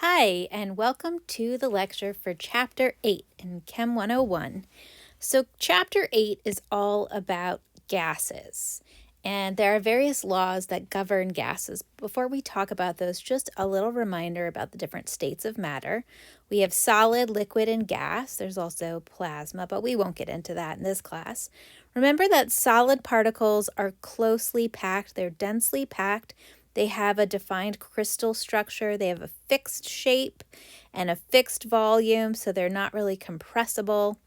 Hi, and welcome to the lecture for Chapter 8 in Chem 101. So Chapter 8 is all about gases, and there are various laws that govern gases. Before we talk about those, just a little reminder about the different states of matter. We have solid, liquid, and gas. There's also plasma, but we won't get into that in this class. Remember that solid particles are closely packed. They're densely packed. They have a defined crystal structure. They have a fixed shape and a fixed volume, so they're not really compressible.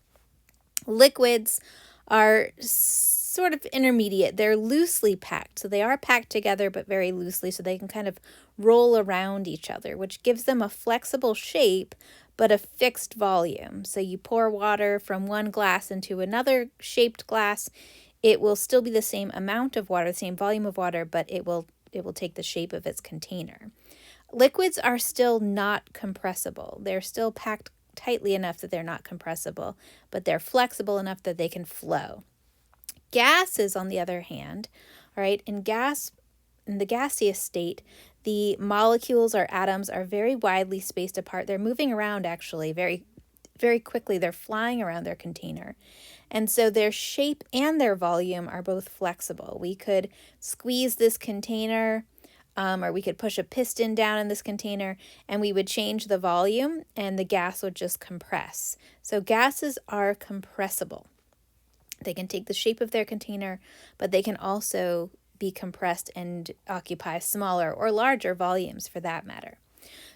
Liquids are sort of intermediate. They're loosely packed, so they are packed together but very loosely, so they can kind of roll around each other, which gives them a flexible shape but a fixed volume. So you pour water from one glass into another shaped glass, it will still be the same amount of water, the same volume of water, but it will take the shape of its container. Liquids are still not compressible. They're still packed tightly enough that they're not compressible, but they're flexible enough that they can flow. Gases, on the other hand, all right, in the gaseous state, the molecules or atoms are very widely spaced apart. They're moving around actually very, very quickly. They're flying around their container. And so their shape and their volume are both flexible. We could squeeze this container, or we could push a piston down in this container, and we would change the volume, and the gas would just compress. So gases are compressible. They can take the shape of their container, but they can also be compressed and occupy smaller or larger volumes for that matter.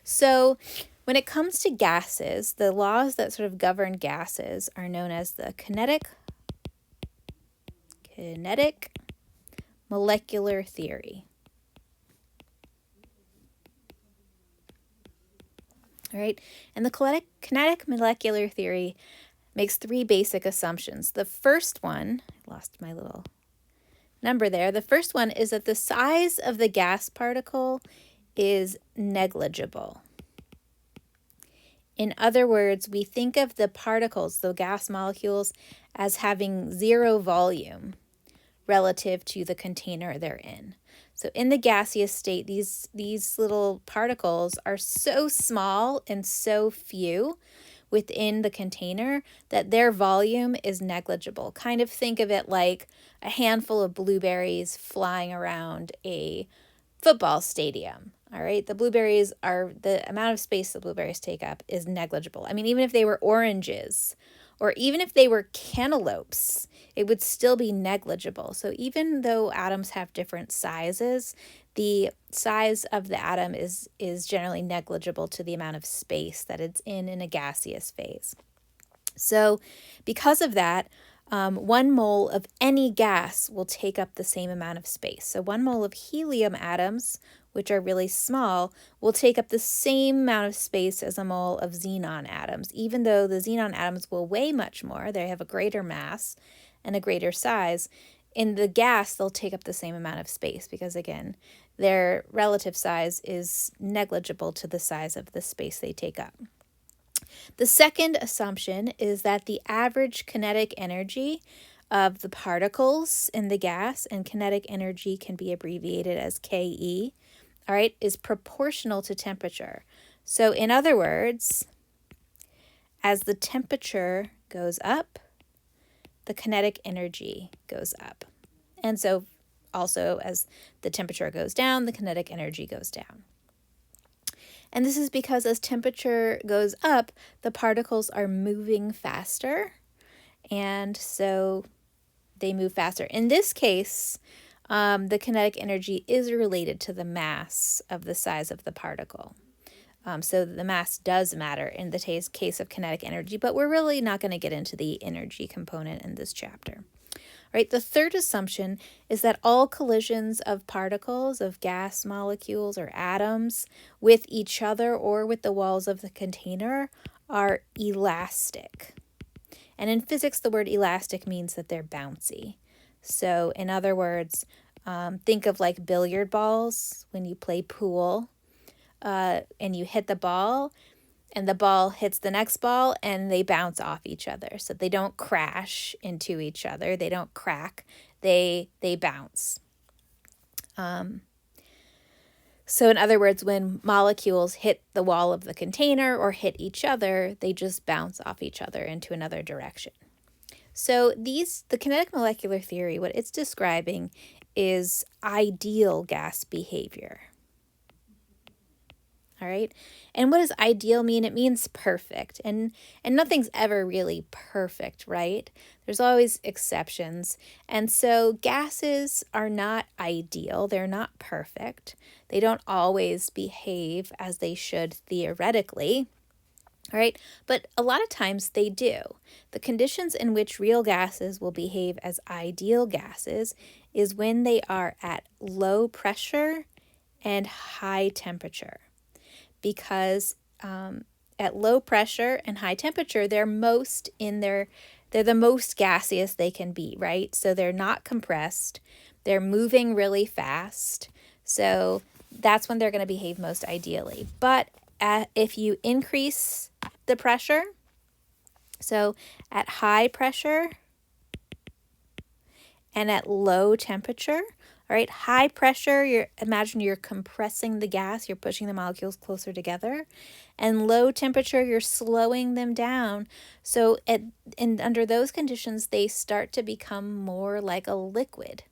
So when it comes to gases, the laws that sort of govern gases are known as the kinetic molecular theory. All right, and the kinetic molecular theory makes three basic assumptions. The first one, I lost my little number there. The first one is that the size of the gas particle is negligible. In other words, we think of the particles, the gas molecules, as having zero volume relative to the container they're in. So in the gaseous state, these little particles are so small and so few within the container that their volume is negligible. Kind of think of it like a handful of blueberries flying around a football stadium. All right, the amount of space the blueberries take up is negligible. I mean, even if they were oranges or even if they were cantaloupes, it would still be negligible. So even though atoms have different sizes, the size of the atom is generally negligible to the amount of space that it's in a gaseous phase. So because of that, 1 mole of any gas will take up the same amount of space. So 1 mole of helium atoms, which are really small, will take up the same amount of space as a mole of xenon atoms, even though the xenon atoms will weigh much more. They have a greater mass and a greater size. In the gas, they'll take up the same amount of space because, again, their relative size is negligible to the size of the space they take up. The second assumption is that the average kinetic energy of the particles in the gas, and kinetic energy can be abbreviated as Ke, all right, is proportional to temperature. So in other words, as the temperature goes up, the kinetic energy goes up. And so also as the temperature goes down, the kinetic energy goes down. And this is because as temperature goes up, the particles are moving faster, and so they move faster. In this case, the kinetic energy is related to the mass of the size of the particle. So the mass does matter in the case of kinetic energy, but we're really not going to get into the energy component in this chapter. Right, the third assumption is that all collisions of particles, of gas molecules or atoms with each other or with the walls of the container are elastic. And in physics, the word elastic means that they're bouncy. So in other words, think of like billiard balls when you play pool and you hit the ball, and the ball hits the next ball and they bounce off each other. So they don't crash into each other. They don't crack. They bounce. So in other words, when molecules hit the wall of the container or hit each other, they just bounce off each other into another direction. So the kinetic molecular theory, what it's describing is ideal gas behavior. All right. And what does ideal mean? It means perfect. And nothing's ever really perfect, right? There's always exceptions. And so gases are not ideal. They're not perfect. They don't always behave as they should theoretically. All right. But a lot of times they do. The conditions in which real gases will behave as ideal gases is when they are at low pressure and high temperature. Because at low pressure and high temperature, they're the most gaseous they can be, right? So they're not compressed, they're moving really fast. So that's when they're going to behave most ideally. But if you increase the pressure, so at high pressure and at low temperature, all right, high pressure, imagine you're compressing the gas, you're pushing the molecules closer together. And low temperature, you're slowing them down. So under those conditions, they start to become more like a liquid.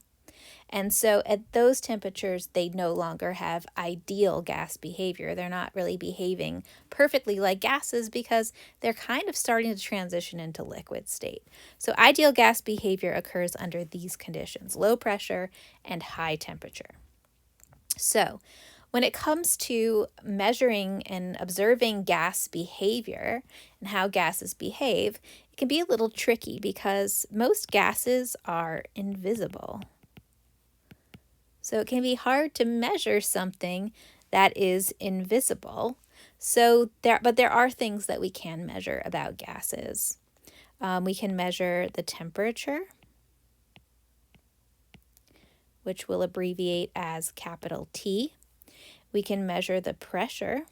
And so at those temperatures, they no longer have ideal gas behavior. They're not really behaving perfectly like gases because they're kind of starting to transition into liquid state. So ideal gas behavior occurs under these conditions, low pressure and high temperature. So when it comes to measuring and observing gas behavior and how gases behave, it can be a little tricky because most gases are invisible. So it can be hard to measure something that is invisible. But there are things that we can measure about gases. We can measure the temperature, which we'll abbreviate as capital T. We can measure the pressure,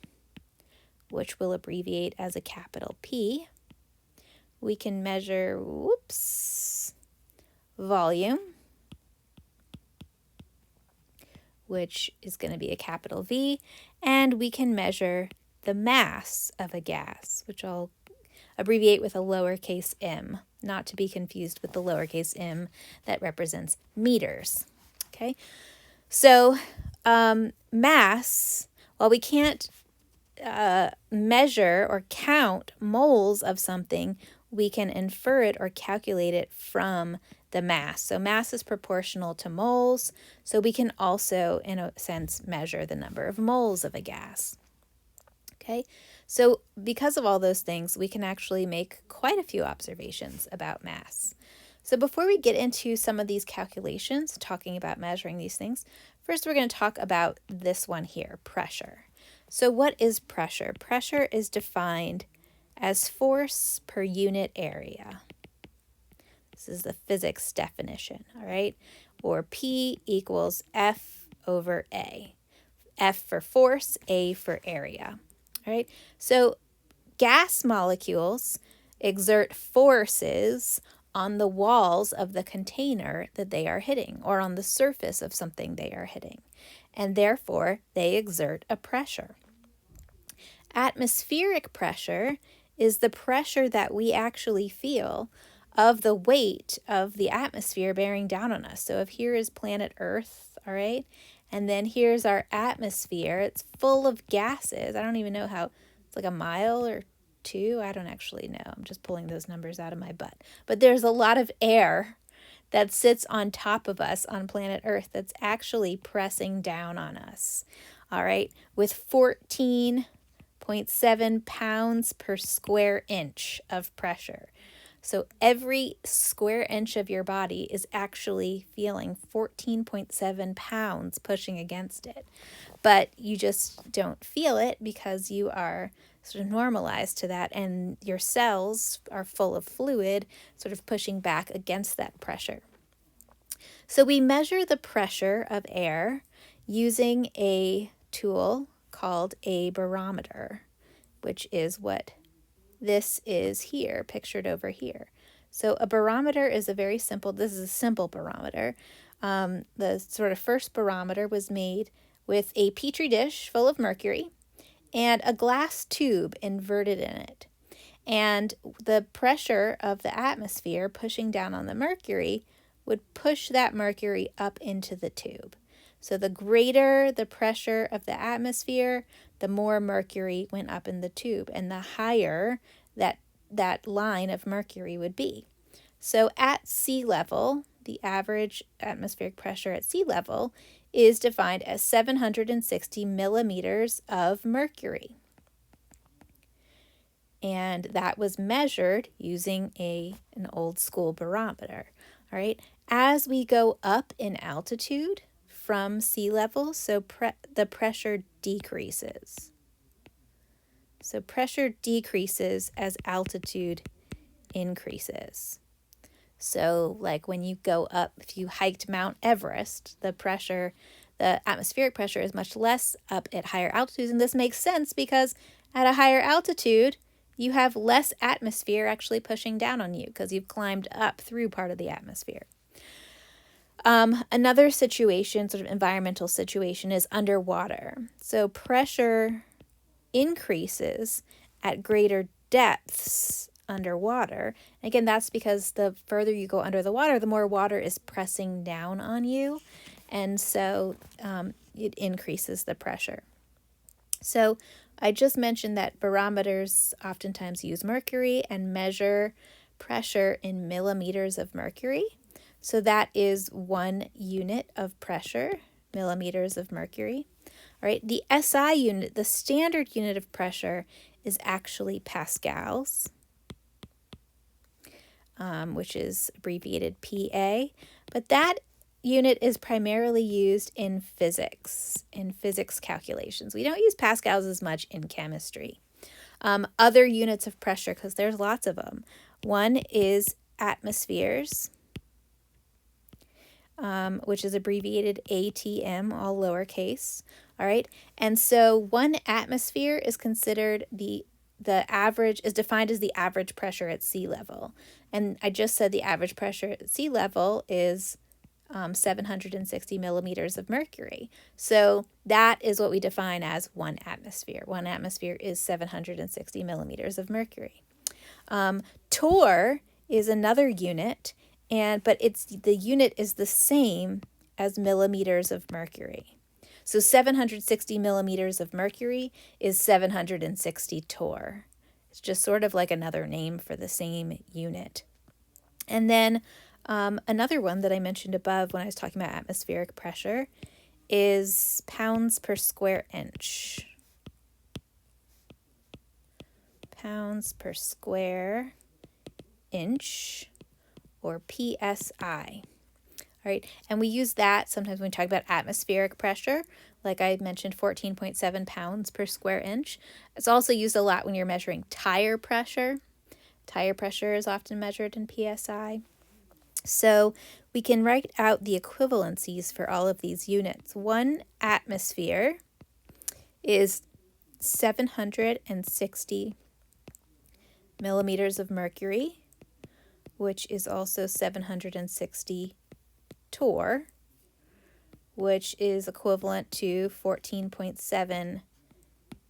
which we'll abbreviate as a capital P. We can measure, volume, which is going to be a capital V, and we can measure the mass of a gas, which I'll abbreviate with a lowercase m, not to be confused with the lowercase m that represents meters. Okay, so mass, while we can't measure or count moles of something, we can infer it or calculate it from the mass. So mass is proportional to moles, so we can also, in a sense, measure the number of moles of a gas. Okay, so because of all those things, we can actually make quite a few observations about mass. So before we get into some of these calculations, talking about measuring these things, first we're going to talk about this one here, pressure. So what is pressure? Pressure is defined as force per unit area. This is the physics definition, all right? Or P equals F over A. F for force, A for area, all right? So gas molecules exert forces on the walls of the container that they are hitting or on the surface of something they are hitting, and therefore they exert a pressure. Atmospheric pressure is the pressure that we actually feel of the weight of the atmosphere bearing down on us. So if here is planet Earth, all right, and then here's our atmosphere, it's full of gases. I don't even know how, it's like a mile or two. I don't actually know. I'm just pulling those numbers out of my butt. But there's a lot of air that sits on top of us on planet Earth that's actually pressing down on us, all right, with 14.7 pounds per square inch of pressure. So every square inch of your body is actually feeling 14.7 pounds pushing against it. But you just don't feel it because you are sort of normalized to that, and your cells are full of fluid sort of pushing back against that pressure. So we measure the pressure of air using a tool called a barometer, which is what this is here, pictured over here. So a barometer is this is a simple barometer. The sort of first barometer was made with a petri dish full of mercury and a glass tube inverted in it. And the pressure of the atmosphere pushing down on the mercury would push that mercury up into the tube. So the greater the pressure of the atmosphere, the more mercury went up in the tube, and the higher that line of mercury would be. So at sea level, the average atmospheric pressure at sea level is defined as 760 millimeters of mercury. And that was measured using an old school barometer. All right. As we go up in altitude from sea level, so the pressure decreases. So pressure decreases as altitude increases. So like when you go up, if you hiked Mount Everest, the atmospheric pressure is much less up at higher altitudes. And this makes sense because at a higher altitude, you have less atmosphere actually pushing down on you because you've climbed up through part of the atmosphere. Another situation, sort of environmental situation, is underwater. So pressure increases at greater depths underwater. Again, that's because the further you go under the water, the more water is pressing down on you. And so it increases the pressure. So I just mentioned that barometers oftentimes use mercury and measure pressure in millimeters of mercury. So that is 1 unit of pressure, millimeters of mercury. All right, the SI unit, the standard unit of pressure, is actually pascals, which is abbreviated PA. But that unit is primarily used in physics calculations. We don't use pascals as much in chemistry. Other units of pressure, because there's lots of them. One is atmospheres, which is abbreviated ATM, all lowercase. All right, and so 1 atmosphere is considered the average, is defined as the average pressure at sea level. And I just said the average pressure at sea level is 760 millimeters of mercury. So that is what we define as 1 atmosphere. 1 atmosphere is 760 millimeters of mercury. Torr is another unit, but the unit is the same as millimeters of mercury. So 760 millimeters of mercury is 760 torr. It's just sort of like another name for the same unit. And then another one that I mentioned above when I was talking about atmospheric pressure is pounds per square inch. Pounds per square inch, or PSI. All right, and we use that sometimes when we talk about atmospheric pressure. Like I mentioned, 14.7 pounds per square inch. It's also used a lot when you're measuring tire pressure. Tire pressure is often measured in PSI. So we can write out the equivalencies for all of these units. 1 atmosphere is 760 millimeters of mercury, which is also 760 torr, which is equivalent to 14.7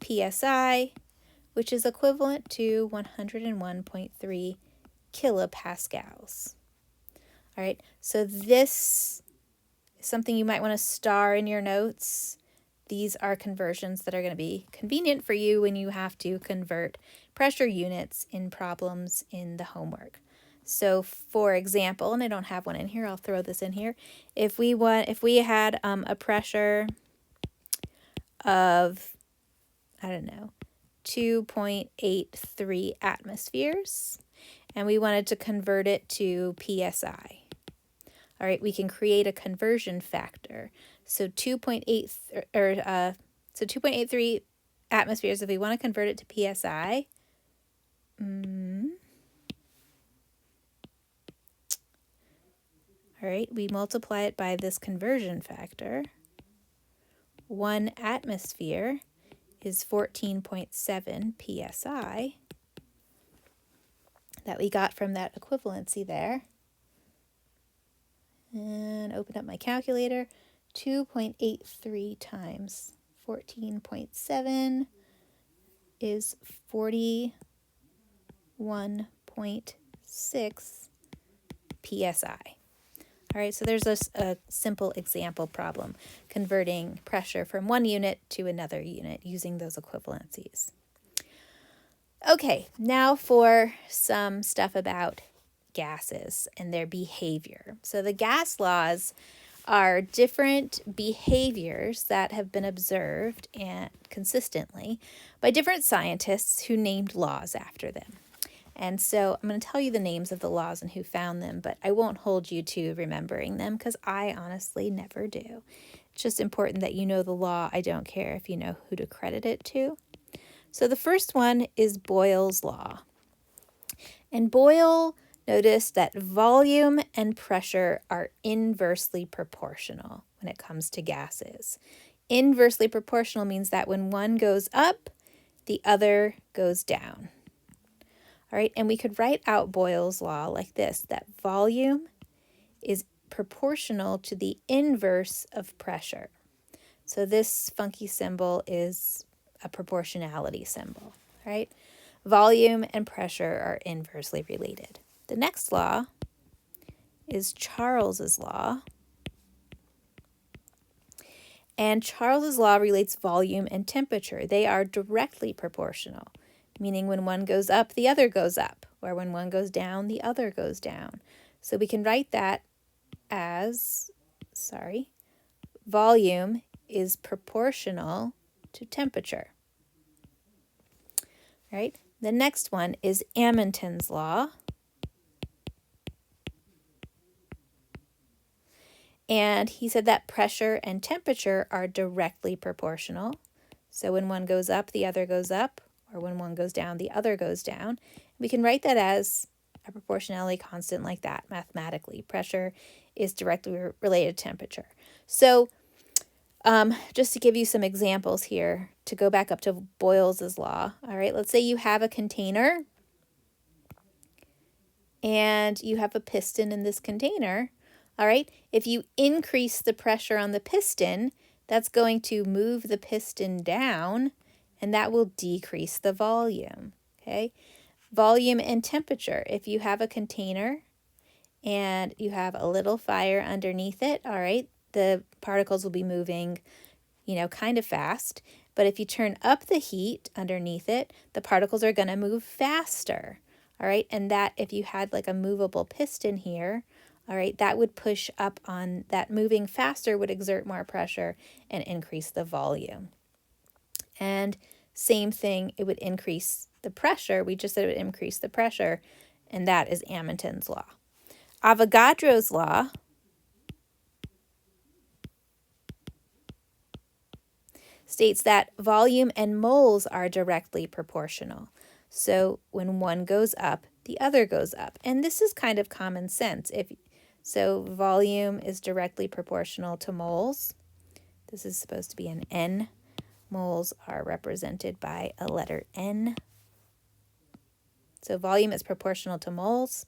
psi, which is equivalent to 101.3 kilopascals. All right, so this is something you might want to star in your notes. These are conversions that are going to be convenient for you when you have to convert pressure units in problems in the homework. So for example, and I don't have one in here, I'll throw this in here. If we had a pressure of, 2.83 atmospheres, and we wanted to convert it to PSI. All right, we can create a conversion factor. So 2.83 atmospheres, if we want to convert it to PSI, all right, we multiply it by this conversion factor. 1 atmosphere is 14.7 psi that we got from that equivalency there. And open up my calculator. 2.83 times 14.7 is 41.6 psi. All right, so there's a simple example problem converting pressure from one unit to another unit using those equivalencies. Okay, now for some stuff about gases and their behavior. So the gas laws are different behaviors that have been observed and consistently by different scientists who named laws after them. And so I'm going to tell you the names of the laws and who found them, but I won't hold you to remembering them because I honestly never do. It's just important that you know the law. I don't care if you know who to credit it to. So the first one is Boyle's law. And Boyle noticed that volume and pressure are inversely proportional when it comes to gases. Inversely proportional means that when one goes up, the other goes down. All right, and we could write out Boyle's law like this, that volume is proportional to the inverse of pressure. So this funky symbol is a proportionality symbol, right? Volume and pressure are inversely related. The next law is Charles's law. And Charles's law relates volume and temperature. They are directly proportional, meaning when one goes up, the other goes up, or when one goes down, the other goes down. So we can write that as, volume is proportional to temperature. Right? The next one is Amundsen's law. And he said that pressure and temperature are directly proportional. So when one goes up, the other goes up, or when one goes down, the other goes down. We can write that as a proportionality constant like that mathematically. Pressure is directly related to temperature. So just to give you some examples here, to go back up to Boyle's law, all right, let's say you have a container and you have a piston in this container, all right? If you increase the pressure on the piston, that's going to move the piston down, and that will decrease the volume, okay? Volume and temperature. If you have a container and you have a little fire underneath it, all right, the particles will be moving, kind of fast. But if you turn up the heat underneath it, the particles are going to move faster, all right? And that, if you had like a movable piston here, all right, that would push up on that. Moving faster would exert more pressure and increase the volume. And same thing, it would increase the pressure. We just said it would increase the pressure, and that is Amundsen's law. Avogadro's law states that volume and moles are directly proportional. So when one goes up, the other goes up. And this is kind of common sense. So volume is directly proportional to moles. This is supposed to be an N. Moles are represented by a letter N. So volume is proportional to moles.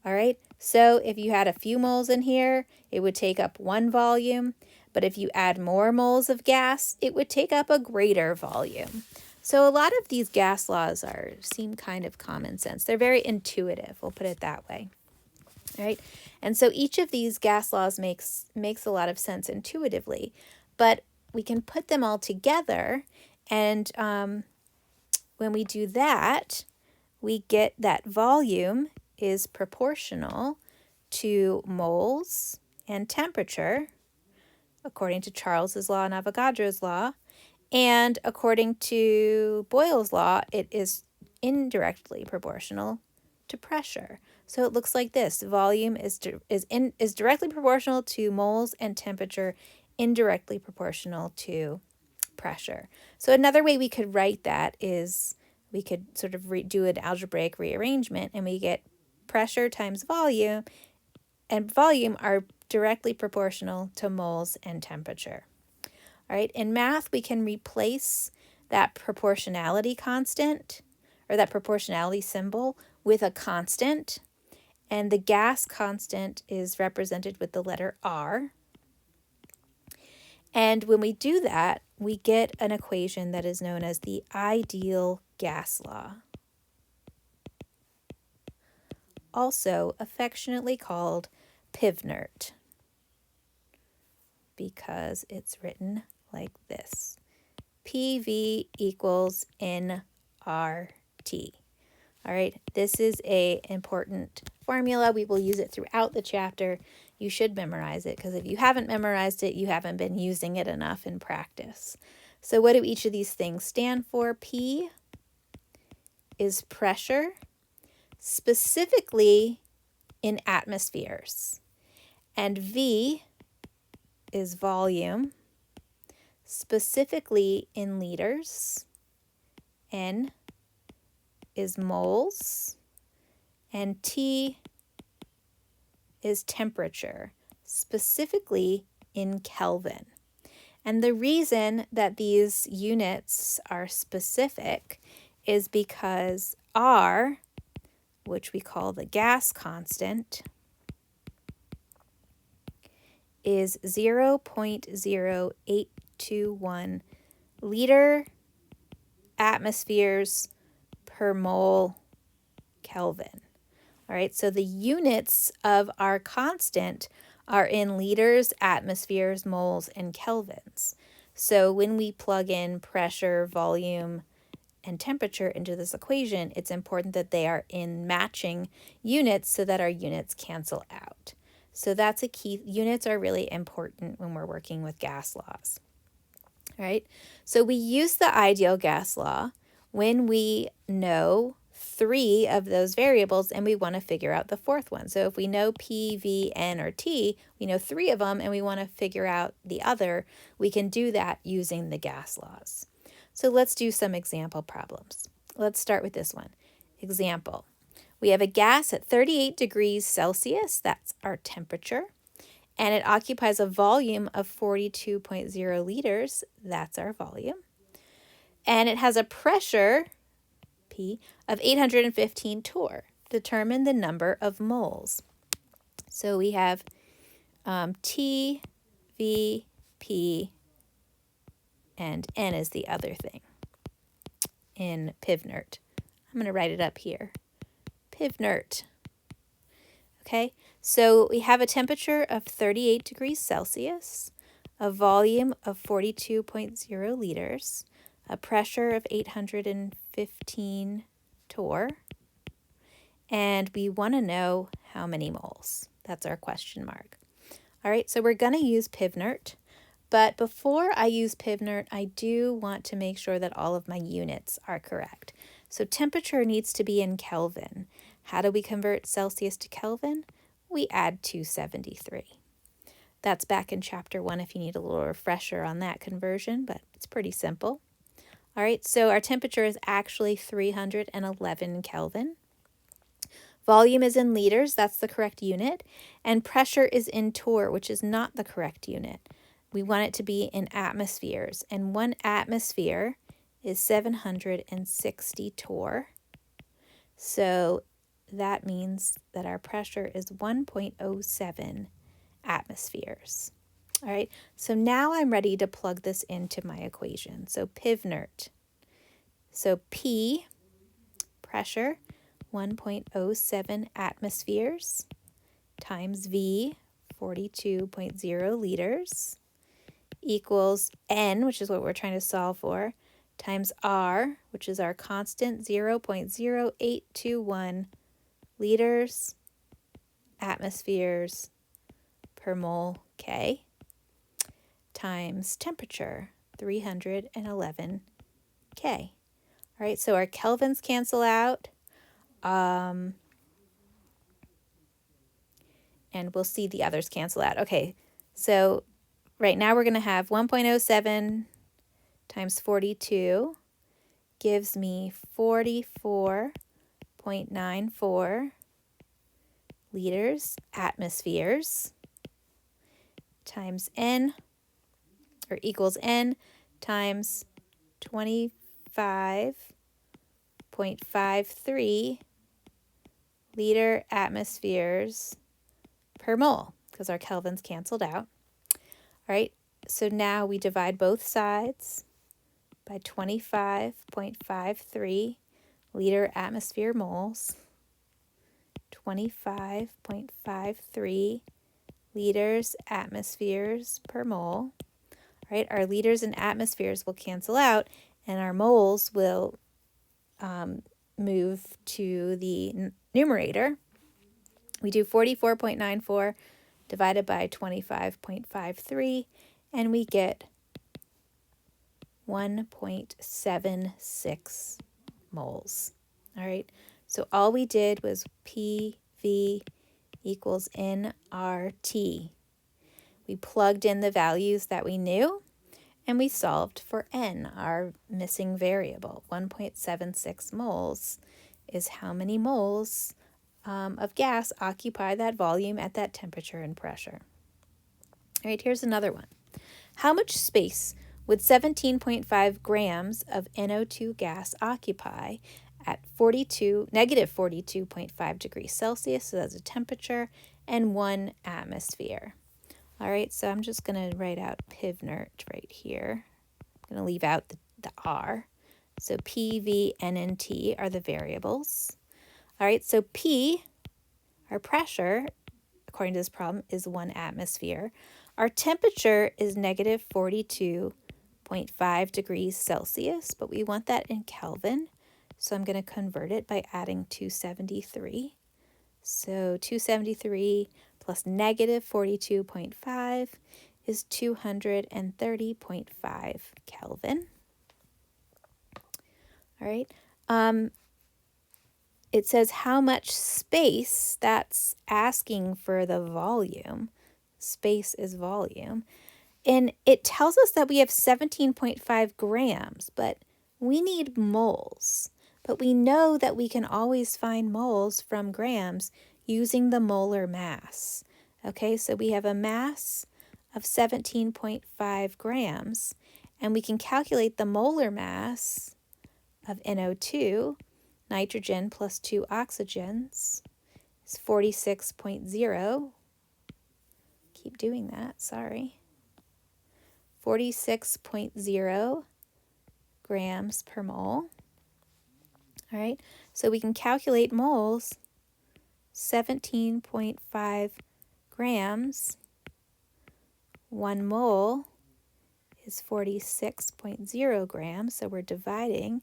All right, so if you had a few moles in here, it would take up one volume. But if you add more moles of gas, it would take up a greater volume. So a lot of these gas laws seem kind of common sense. They're very intuitive, we'll put it that way. All right, and so each of these gas laws makes a lot of sense intuitively, but we can put them all together, and when we do that, we get that volume is proportional to moles and temperature, according to Charles's law and Avogadro's law, and according to Boyle's law, it is indirectly proportional to pressure. So it looks like this: volume is directly proportional to moles and temperature, indirectly proportional to pressure. So another way we could write that is we could sort of do an algebraic rearrangement, and we get pressure times volume, and volume are directly proportional to moles and temperature. All right, in math, we can replace that proportionality constant, or that proportionality symbol, with a constant, and the gas constant is represented with the letter R. And when we do that, we get an equation that is known as the ideal gas law, also affectionately called Pivnert, because it's written like this. PV equals nRT. All right, this is an important formula. We will use it throughout the chapter. You should memorize it, because if you haven't memorized it, you haven't been using it enough in practice. So what do each of these things stand for? P is pressure, specifically in atmospheres. And V is volume, specifically in liters. N is moles. And T is temperature, specifically in Kelvin. And the reason that these units are specific is because R, which we call the gas constant, is 0.0821 liter atmospheres per mole Kelvin. All right, so the units of our constant are in liters, atmospheres, moles, and kelvins. So when we plug in pressure, volume, and temperature into this equation, it's important that they are in matching units so that our units cancel out. So that's a key. Units are really important when we're working with gas laws. All right, so we use the ideal gas law when we know 3 of those variables and we want to figure out the 4th one. So if we know P, V, N, or T, we know 3 of them and we want to figure out the other, we can do that using the gas laws. So let's do some example problems. Let's start with this one. Example, we have a gas at 38 degrees Celsius, that's our temperature, and it occupies a volume of 42.0 liters, that's our volume, and it has a pressure, P, of 815 torr. Determine the number of moles. So we have T, V, P, and N is the other thing in Pivnert. I'm going to write it up here. Pivnert. Okay, so we have a temperature of 38 degrees Celsius, a volume of 42.0 liters, a pressure of 815 torr, and we want to know how many moles. That's our question mark. All right, so we're going to use Pivnert, but before I use Pivnert, I do want to make sure that all of my units are correct. So temperature needs to be in Kelvin. How do we convert Celsius to Kelvin? We add 273. That's back in chapter 1 if you need a little refresher on that conversion, but it's pretty simple. All right, so our temperature is actually 311 Kelvin. Volume is in liters, that's the correct unit, and pressure is in torr, which is not the correct unit. We want it to be in atmospheres, and 1 atmosphere is 760 torr. So that means that our pressure is 1.07 atmospheres. All right, so now I'm ready to plug this into my equation. So Pivnert. So P, pressure, 1.07 atmospheres, times V, 42.0 liters, equals N, which is what we're trying to solve for, times R, which is our constant, 0.0821 liters, atmospheres per mole K, times temperature, 311 K. All right, so our kelvins cancel out, and we'll see the others cancel out. Okay, so right now we're going to have 1.07 times 42 gives me 44.94 liters atmospheres times N, or equals N, times 25.53 liter atmospheres per mole, because our kelvins canceled out. All right, so now we divide both sides by 25.53 liter atmosphere moles. 25.53 liters atmospheres per mole. Right, our liters and atmospheres will cancel out, and our moles will move to the numerator. We do 44.94 divided by 25.53, and we get 1.76 moles. All right, so all we did was PV equals nRT. We plugged in the values that we knew, and we solved for n, our missing variable. 1.76 moles is how many moles of gas occupy that volume at that temperature and pressure. All right, here's another one. How much space would 17.5 grams of NO2 gas occupy at negative 42.5 degrees Celsius, so that's a temperature, and 1 atmosphere? All right, so I'm just going to write out Pivnert right here. I'm going to leave out the R. So P, V, N, and T are the variables. All right, so P, our pressure, according to this problem, is 1 atmosphere. Our temperature is negative 42.5 degrees Celsius, but we want that in Kelvin. So I'm going to convert it by adding 273. So 273 plus negative 42.5 is 230.5 Kelvin. All right. It says how much space, that's asking for the volume. Space is volume. And it tells us that we have 17.5 grams, but we need moles. But we know that we can always find moles from grams using the molar mass. Okay, so we have a mass of 17.5 grams, and we can calculate the molar mass of NO2, nitrogen plus 2 oxygens, is 46.0. Keep doing that, sorry. 46.0 grams per mole. All right, so we can calculate moles. 17.5 grams, 1 mole is 46.0 grams, so we're dividing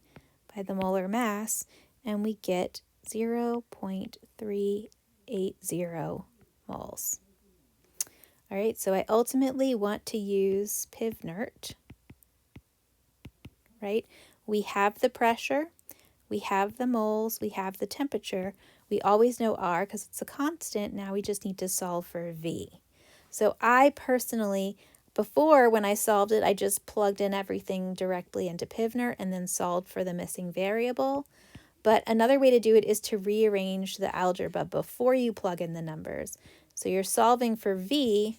by the molar mass, and we get 0.380 moles. All right, so I ultimately want to use Pivnert, right? We have the pressure, we have the moles, we have the temperature. We always know R because it's a constant. Now we just need to solve for V. So I personally, before when I solved it, I just plugged in everything directly into Pivnert and then solved for the missing variable. But another way to do it is to rearrange the algebra before you plug in the numbers. So you're solving for V.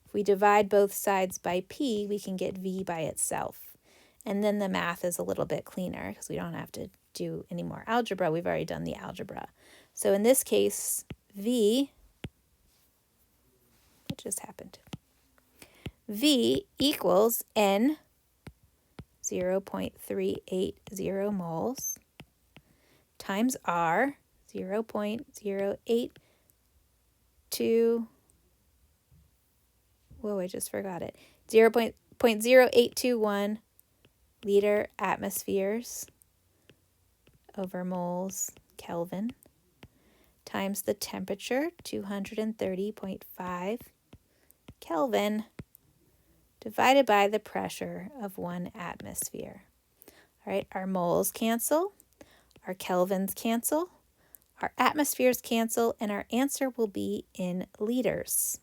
If we divide both sides by P, we can get V by itself. And then the math is a little bit cleaner because we don't have to do any more algebra. We've already done the algebra. So in this case, V, what just happened? V equals N, 0.380 moles, times R, 0.082, whoa, I just forgot it, 0.0821 liter atmospheres over moles Kelvin, times the temperature, 230.5 Kelvin, divided by the pressure of 1 atmosphere. All right, our moles cancel, our kelvins cancel, our atmospheres cancel, and our answer will be in liters,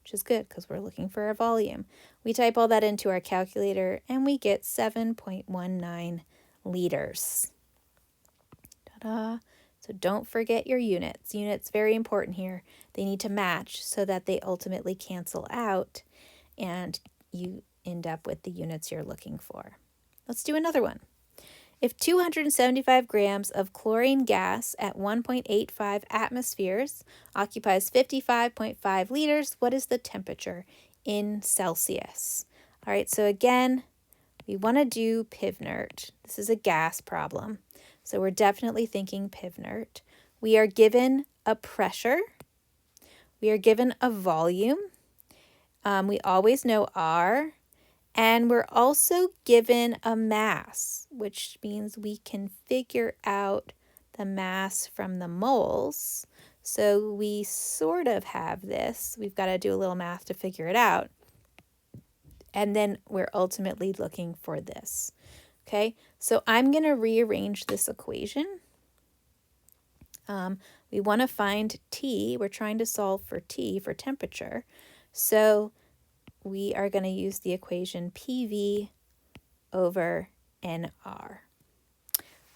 which is good because we're looking for our volume. We type all that into our calculator, and we get 7.19 liters. Ta-da! So don't forget your units. Units, very important here. They need to match so that they ultimately cancel out and you end up with the units you're looking for. Let's do another one. If 275 grams of chlorine gas at 1.85 atmospheres occupies 55.5 liters, what is the temperature in Celsius. All right, so again, we want to do Pivnert. This is a gas problem, so we're definitely thinking Pivnert. We are given a pressure. We are given a volume. We always know R. And we're also given a mass, which means we can figure out the mass from the moles. So we sort of have this. We've got to do a little math to figure it out. And then we're ultimately looking for this. Okay, so I'm going to rearrange this equation. We want to find T. We're trying to solve for T, for temperature. So we are going to use the equation PV over NR. All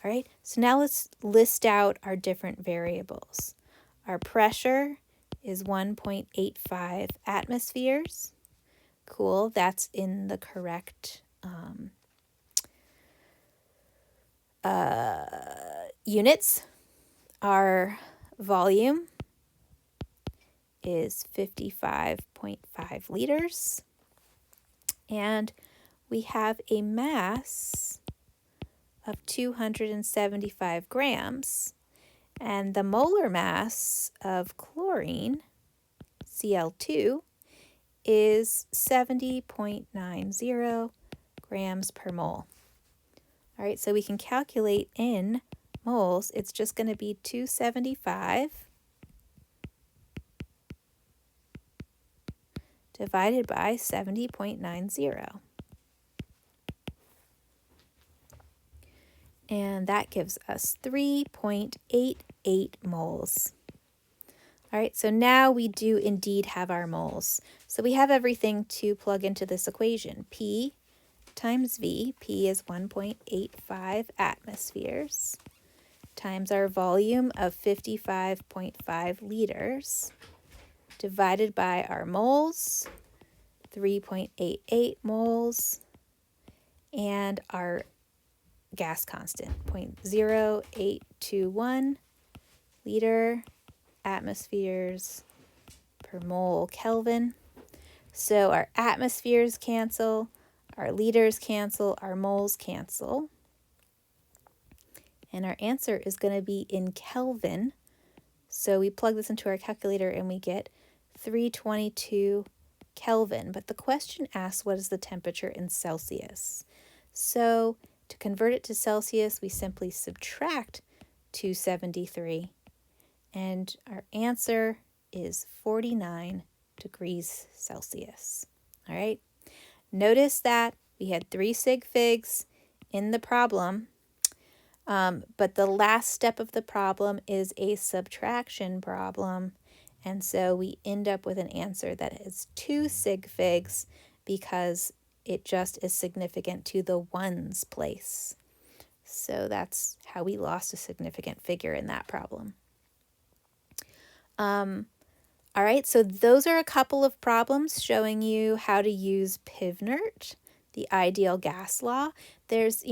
right, so now let's list out our different variables. Our pressure is 1.85 atmospheres. Cool, that's in the correct units. Our volume is 55.5 liters. And we have a mass of 275 grams. And the molar mass of chlorine, Cl2, is 70.90 grams per mole. All right, so we can calculate in moles. It's just going to be 275 divided by 70.90. And that gives us 3.88 moles. All right, so now we do indeed have our moles. So we have everything to plug into this equation. P times V, P is 1.85 atmospheres, times our volume of 55.5 liters, divided by our moles, 3.88 moles, and our gas constant, 0.0821 liter atmospheres per mole Kelvin. So our atmospheres cancel, our liters cancel, our moles cancel. And our answer is going to be in Kelvin. So we plug this into our calculator and we get 322 Kelvin. But the question asks, what is the temperature in Celsius? So to convert it to Celsius, we simply subtract 273. And our answer is 49 degrees Celsius. All right. Notice that we had 3 sig figs in the problem, but the last step of the problem is a subtraction problem. And so we end up with an answer that is 2 sig figs because it just is significant to the ones place. So that's how we lost a significant figure in that problem. All right, so those are a couple of problems showing you how to use Pivnert, the ideal gas law. There's,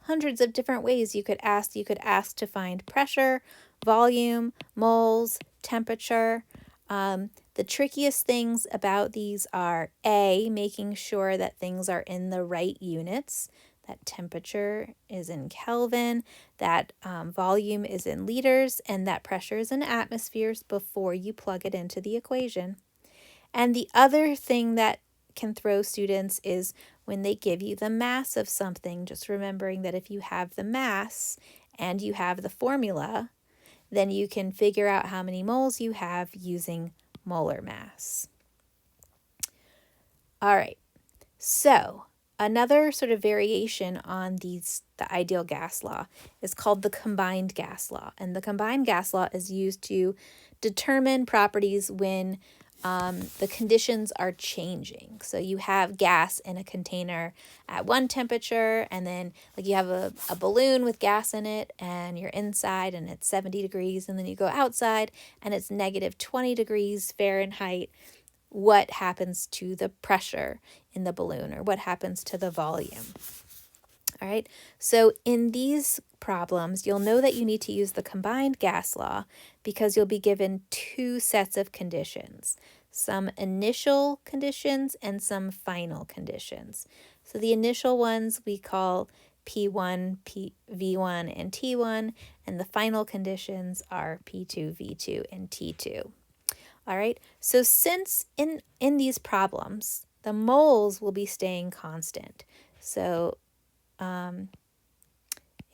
hundreds of different ways you could ask. You could ask to find pressure, volume, moles, temperature. The trickiest things about these are A, making sure that things are in the right units, that temperature is in Kelvin, that volume is in liters, and that pressure is in atmospheres before you plug it into the equation. And the other thing that can throw students is when they give you the mass of something, just remembering that if you have the mass and you have the formula, then you can figure out how many moles you have using molar mass. All right, so another sort of variation on the ideal gas law is called the combined gas law. And the combined gas law is used to determine properties when the conditions are changing. So you have gas in a container at one temperature, and then like you have a balloon with gas in it, and you're inside and it's 70 degrees, and then you go outside and it's negative 20 degrees Fahrenheit. What happens to the pressure in the balloon, or what happens to the volume? All right, so in these problems, you'll know that you need to use the combined gas law because you'll be given 2 sets of conditions. some initial conditions and some final conditions. So the initial ones we call P1, V1, and T1, and the final conditions are P2, V2, and T2. All right, so since in these problems, the moles will be staying constant. So in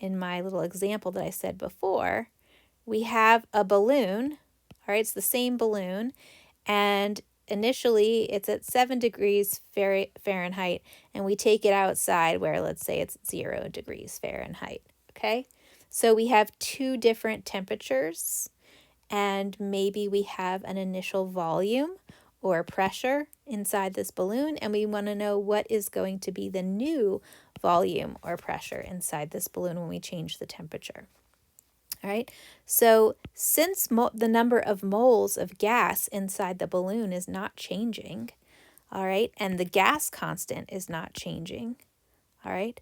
my little example that I said before, we have a balloon, all right, it's the same balloon, and initially it's at 7 degrees Fahrenheit, and we take it outside where, let's say, it's 0 degrees Fahrenheit, okay? So we have two different temperatures, and maybe we have an initial volume or pressure inside this balloon, and we want to know what is going to be the new volume or pressure inside this balloon when we change the temperature. All right, so since the number of moles of gas inside the balloon is not changing, all right, and the gas constant is not changing, all right,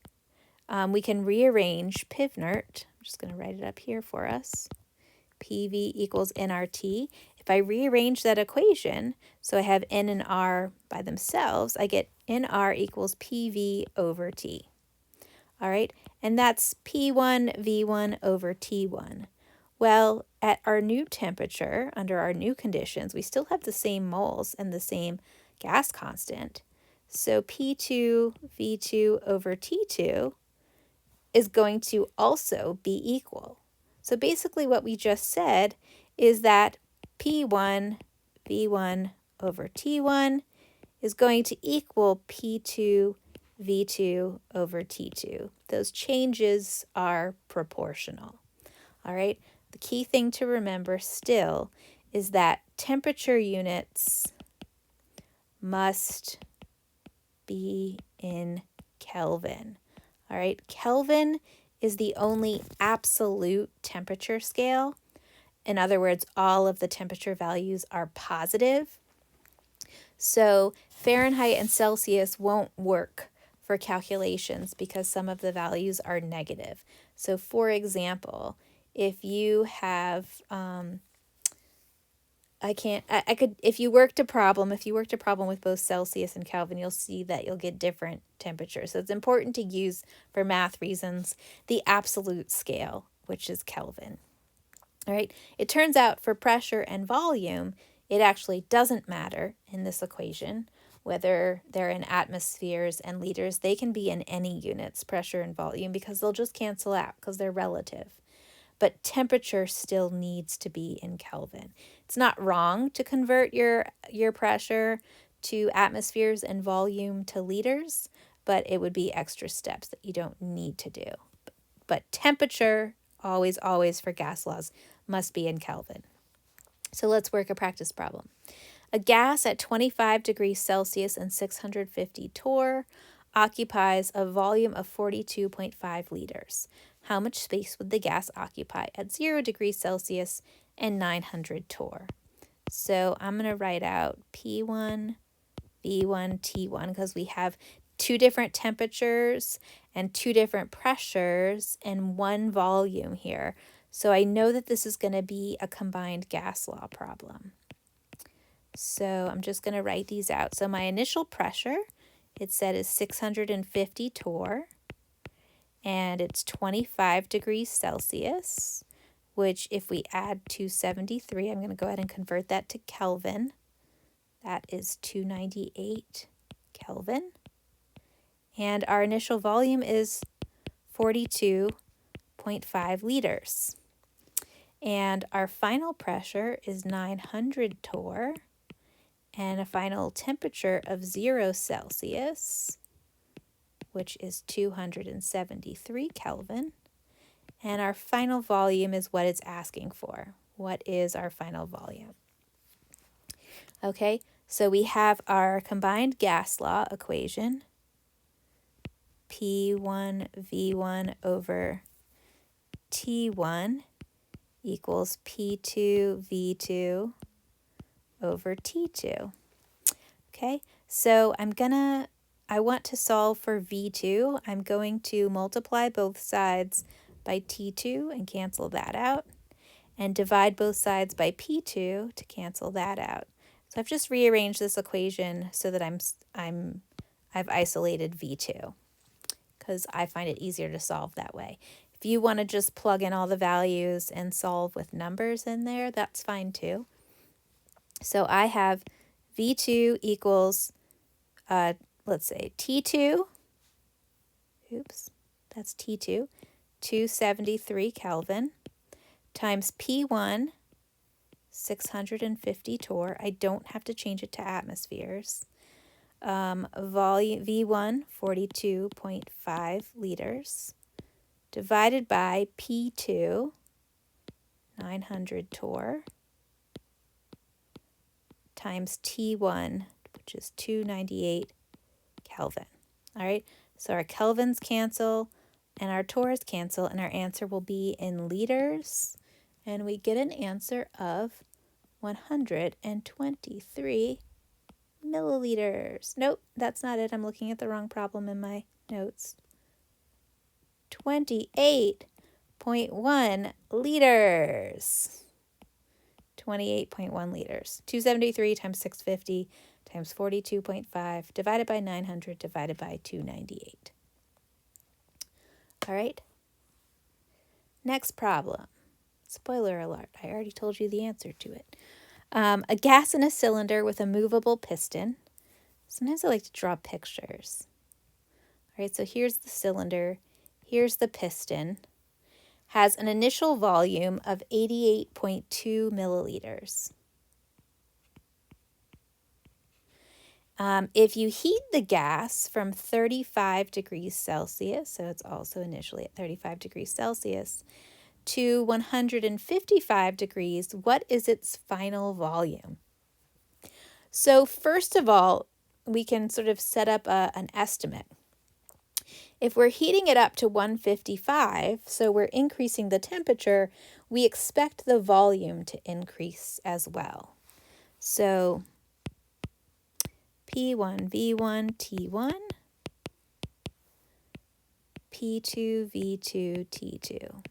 we can rearrange Pivnert. I'm just going to write it up here for us. PV equals nRT. If I rearrange that equation, so I have N and R by themselves, I get nR equals PV over T. All right, and that's P1 V1 over T1. Well, at our new temperature, under our new conditions, we still have the same moles and the same gas constant. So P2 V2 over T2 is going to also be equal. So basically what we just said is that P1 V1 over T1 is going to equal P2 V2 over T2. Those changes are proportional. All right, the key thing to remember still is that temperature units must be in Kelvin. All right, Kelvin is the only absolute temperature scale. In other words, all of the temperature values are positive. So Fahrenheit and Celsius won't work for calculations because some of the values are negative. So for example, if you have, if you worked a problem with both Celsius and Kelvin, you'll see that you'll get different temperatures. So it's important to use, for math reasons, the absolute scale, which is Kelvin. All right, it turns out for pressure and volume, it actually doesn't matter in this equation, whether they're in atmospheres and liters. They can be in any units, pressure and volume, because they'll just cancel out because they're relative. But temperature still needs to be in Kelvin. It's not wrong to convert your pressure to atmospheres and volume to liters, but it would be extra steps that you don't need to do. But temperature, always, always for gas laws, must be in Kelvin. So let's work a practice problem. A gas at 25 degrees Celsius and 650 torr occupies a volume of 42.5 liters. How much space would the gas occupy at 0 degrees Celsius and 900 torr? So I'm going to write out P1, V1, T1 because we have two different temperatures and two different pressures and one volume here. So I know that this is going to be a combined gas law problem. So I'm just going to write these out. So my initial pressure, it said, is 650 torr, and it's 25 degrees Celsius, which if we add 273, I'm going to go ahead and convert that to Kelvin. That is 298 Kelvin. And our initial volume is 42.5 liters. And our final pressure is 900 torr and a final temperature of 0 Celsius, which is 273 Kelvin. And our final volume is what it's asking for. What is our final volume? Okay, so we have our combined gas law equation, P1 V1 over T1 equals P2 V2 over T2. Okay, so I want to solve for V2. I'm going to multiply both sides by T2 and cancel that out, and divide both sides by P2 to cancel that out. So I've just rearranged this equation so that I've isolated V2 because I find it easier to solve that way. If you want to just plug in all the values and solve with numbers in there, that's fine too. So I have V2 equals, let's say T2, oops, that's T2, 273 Kelvin, times P1, 650 torr. I don't have to change it to atmospheres. Volume V1, 42.5 liters, divided by P2, 900 torr, times T1, which is 298 Kelvin. All right, so our kelvins cancel and our torrs cancel, and our answer will be in liters, and we get an answer of 123 milliliters. Nope, that's not it. I'm looking at the wrong problem in my notes. 28.1 liters. 28.1 liters. 273 times 650 times 42.5 divided by 900 divided by 298. All right. Next problem. Spoiler alert, I already told you the answer to it. A gas in a cylinder with a movable piston. Sometimes I like to draw pictures. All right, so here's the cylinder. Here's the piston. Has an initial volume of 88.2 milliliters. If you heat the gas from 35 degrees Celsius, so it's also initially at 35 degrees Celsius, to 155 degrees, what is its final volume? So first of all, we can sort of set up an estimate. If we're heating it up to 155, so we're increasing the temperature, we expect the volume to increase as well. So P1, V1, T1, P2, V2, T2.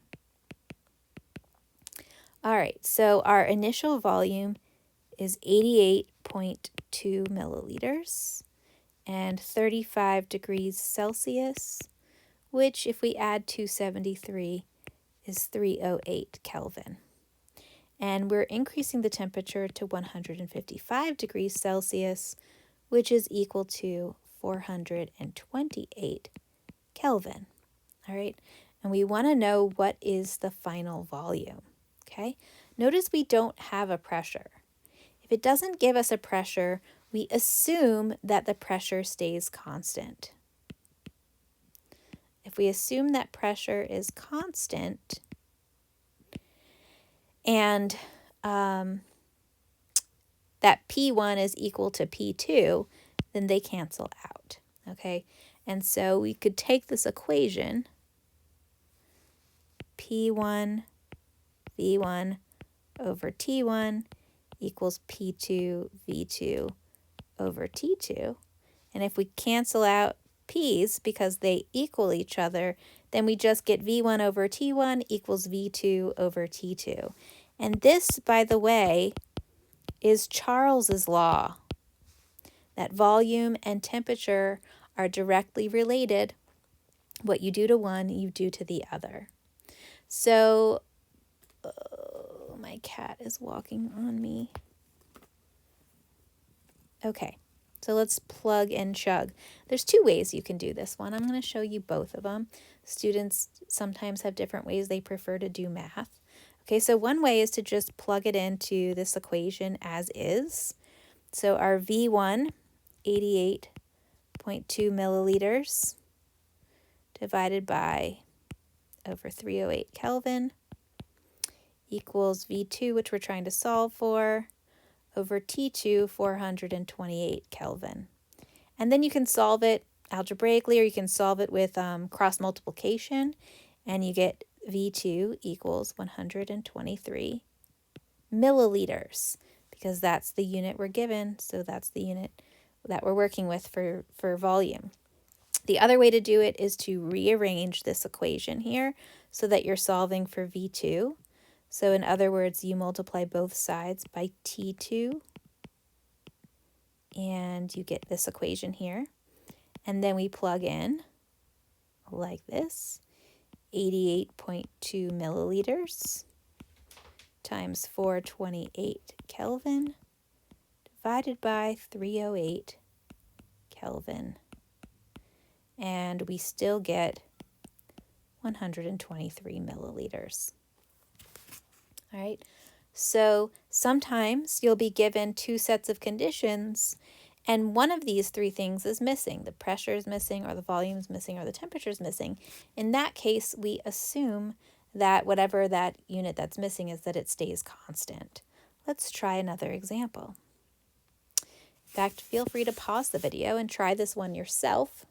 All right, so our initial volume is 88.2 milliliters and 35 degrees Celsius, which if we add 273 is 308 Kelvin. And we're increasing the temperature to 155 degrees Celsius, which is equal to 428 Kelvin. All right, and we want to know what is the final volume. Okay, notice we don't have a pressure. If it doesn't give us a pressure, we assume that the pressure stays constant. If we assume that pressure is constant and that P1 is equal to P2, then they cancel out, okay? And so we could take this equation, P1 V1 over T1 equals P2 V2 over T2. And if we cancel out P's because they equal each other, then we just get V1 over T1 equals V2 over T2. And this, by the way, is Charles's law, that volume and temperature are directly related. What you do to one, you do to the other. So, my cat is walking on me. Okay, so let's plug and chug. There's two ways you can do this one. I'm going to show you both of them. Students sometimes have different ways they prefer to do math. Okay, so one way is to just plug it into this equation as is. So our V1, 88.2 milliliters, divided by over 308 Kelvin, equals V2, which we're trying to solve for, over T2, 428 Kelvin. And then you can solve it algebraically, or you can solve it with cross multiplication, and you get V2 equals 123 milliliters, because that's the unit we're given, so that's the unit that we're working with for volume. The other way to do it is to rearrange this equation here so that you're solving for V2. So in other words, you multiply both sides by T2 and you get this equation here. And then we plug in like this, 88.2 milliliters times 428 Kelvin divided by 308 Kelvin. And we still get 123 milliliters. All right, so sometimes you'll be given two sets of conditions and one of these three things is missing. The pressure is missing, or the volume is missing, or the temperature is missing. In that case, we assume that whatever that unit that's missing is, that it stays constant. Let's try another example. In fact, feel free to pause the video and try this one yourself.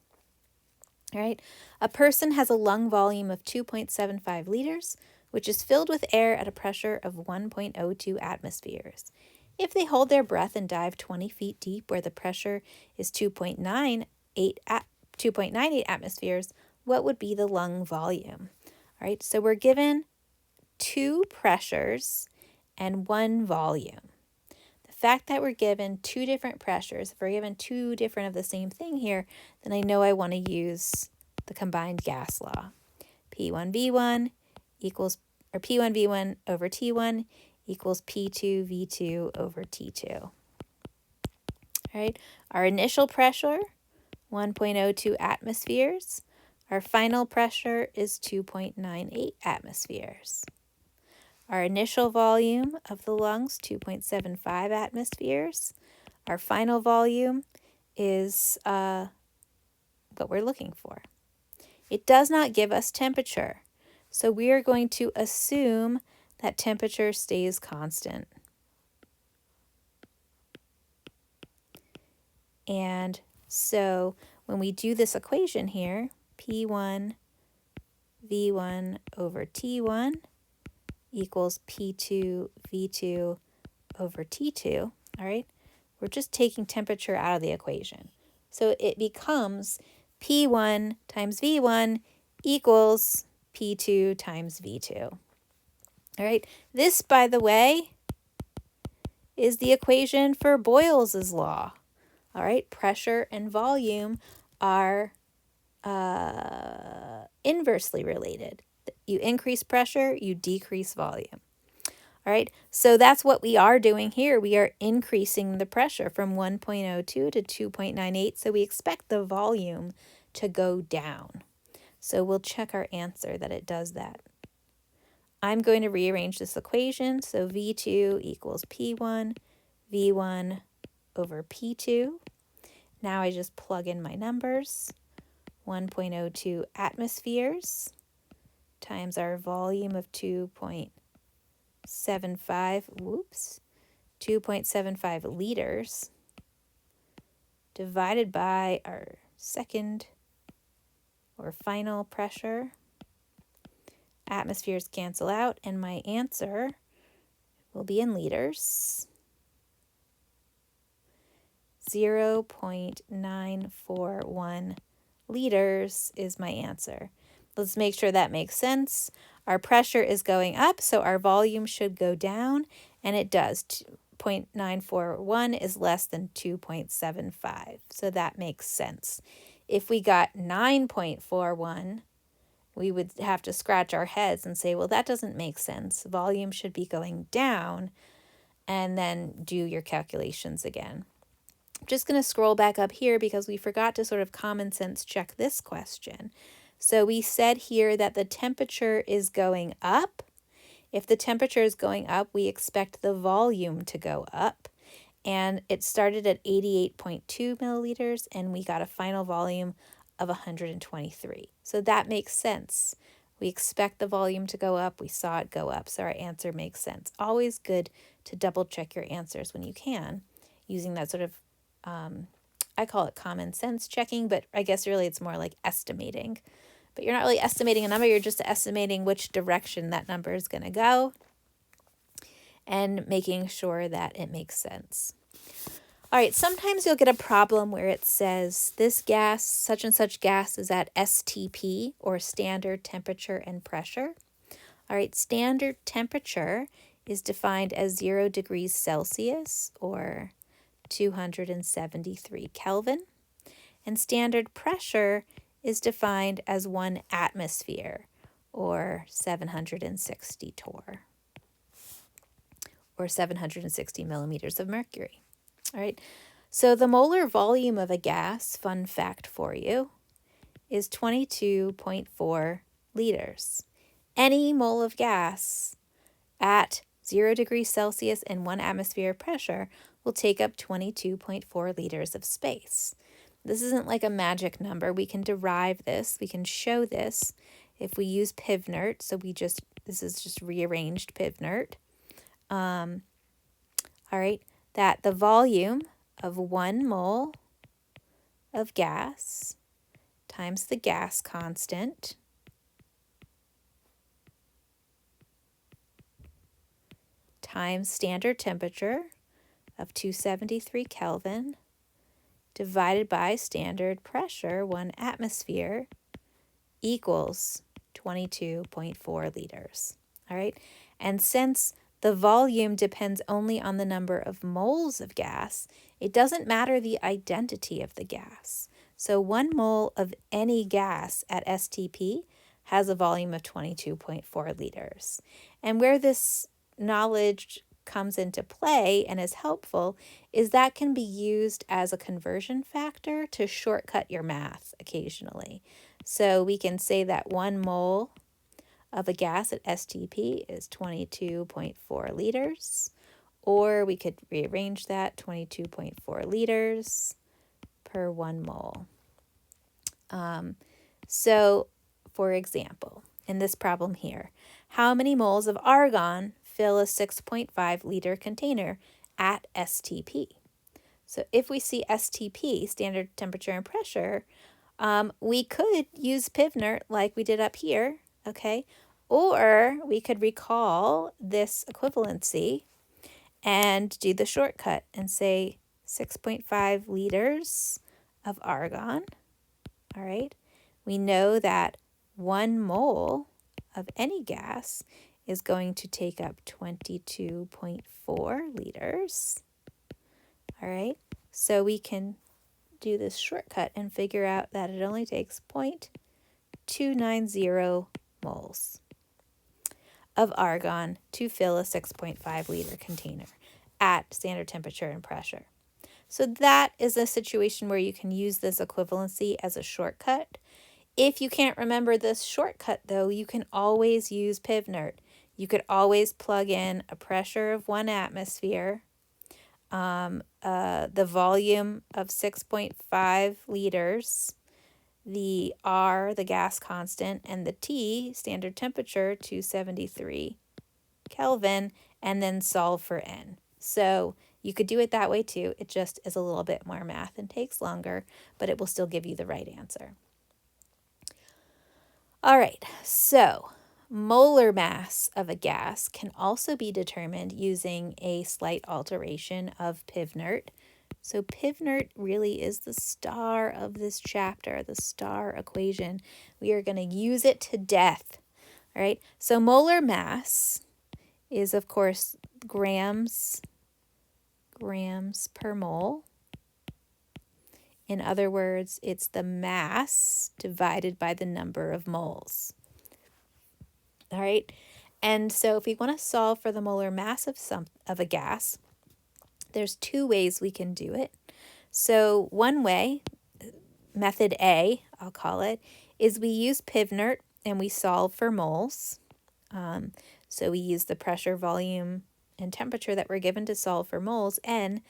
All right, a person has a lung volume of 2.75 liters, which is filled with air at a pressure of 1.02 atmospheres. If they hold their breath and dive 20 feet deep where the pressure is 2.98 atmospheres, what would be the lung volume? All right, so we're given two pressures and one volume. The fact that we're given two different pressures, if we're given two different of the same thing here, then I know I want to use the combined gas law. P1V1 equals, or P1V1 over T1 equals P2V2 over T2. All right, our initial pressure, 1.02 atmospheres. Our final pressure is 2.98 atmospheres. Our initial volume of the lungs, 2.75 atmospheres. Our final volume is what we're looking for. It does not give us temperature, so we are going to assume that temperature stays constant. And so when we do this equation here, P1 V1 over T1 equals P2 V2 over T2, all right? We're just taking temperature out of the equation. So it becomes P1 times V1 equals P2 times V2. All right, this, by the way, is the equation for Boyle's law. All right, pressure and volume are inversely related. You increase pressure, you decrease volume. All right, so that's what we are doing here. We are increasing the pressure from 1.02 to 2.98, so we expect the volume to go down. So we'll check our answer that it does that. I'm going to rearrange this equation, so V2 equals P1 V1 over P2. Now I just plug in my numbers. 1.02 atmospheres times our volume of 2.75 liters divided by our second or final pressure. Atmospheres cancel out, and my answer will be in liters. 0.941 liters is my answer. Let's make sure that makes sense. Our pressure is going up, so our volume should go down, and it does. 0.941 is less than 2.75, so that makes sense. If we got 9.41, we would have to scratch our heads and say, well, that doesn't make sense. Volume should be going down, and then do your calculations again. I'm just going to scroll back up here because we forgot to sort of common sense check this question. So we said here that the temperature is going up. If the temperature is going up, we expect the volume to go up. And it started at 88.2 milliliters, and we got a final volume of 123. So that makes sense. We expect the volume to go up. We saw it go up, so our answer makes sense. Always good to double check your answers when you can, using that sort of, I call it common sense checking, but I guess really it's more like estimating. But you're not really estimating a number, you're just estimating which direction that number is going to go and making sure that it makes sense. All right, sometimes you'll get a problem where it says this gas, such and such gas, is at STP, or standard temperature and pressure. All right, standard temperature is defined as 0 degrees Celsius, or 273 Kelvin. And standard pressure is defined as 1 atmosphere, or 760 torr, or 760 millimeters of mercury. All right, so the molar volume of a gas, fun fact for you, is 22.4 liters. Any mole of gas at 0 degrees Celsius and 1 atmosphere pressure will take up 22.4 liters of space. This isn't like a magic number. We can derive this. We can show this if we use Pivnert. So this is just rearranged Pivnert. All right, that the volume of 1 mole of gas times the gas constant times standard temperature of 273 Kelvin divided by standard pressure, 1 atmosphere, equals 22.4 liters. All right, and since the volume depends only on the number of moles of gas, it doesn't matter the identity of the gas. So 1 mole of any gas at STP has a volume of 22.4 liters. And where this knowledge comes into play and is helpful is that can be used as a conversion factor to shortcut your math occasionally. So we can say that 1 mole of a gas at STP is 22.4 liters, or we could rearrange that 22.4 liters per 1 mole. So, for example, in this problem here, how many moles of argon fill a 6.5 liter container at STP? So if we see STP, standard temperature and pressure, we could use Pivnert like we did up here, okay? Or we could recall this equivalency and do the shortcut and say 6.5 liters of argon, all right? We know that 1 mole of any gas is going to take up 22.4 liters, all right? So we can do this shortcut and figure out that it only takes 0.290 moles of argon to fill a 6.5 liter container at standard temperature and pressure. So that is a situation where you can use this equivalency as a shortcut. If you can't remember this shortcut, though, you can always use Pivnert. You could always plug in a pressure of 1 atmosphere, the volume of 6.5 liters, the R, the gas constant, and the T, standard temperature, 273 Kelvin, and then solve for N. So you could do it that way too. It just is a little bit more math and takes longer, but it will still give you the right answer. All right, so molar mass of a gas can also be determined using a slight alteration of Pivnert. So Pivnert really is the star of this chapter, the star equation. We are going to use it to death. All right, so molar mass is, of course, grams per mole. In other words, it's the mass divided by the number of moles. All right, and so if we want to solve for the molar mass of a gas, there's 2 ways we can do it. So one way, method A, I'll call it, is we use Pivnert and we solve for moles. So we use the pressure, volume, and temperature that we're given to solve for moles, N,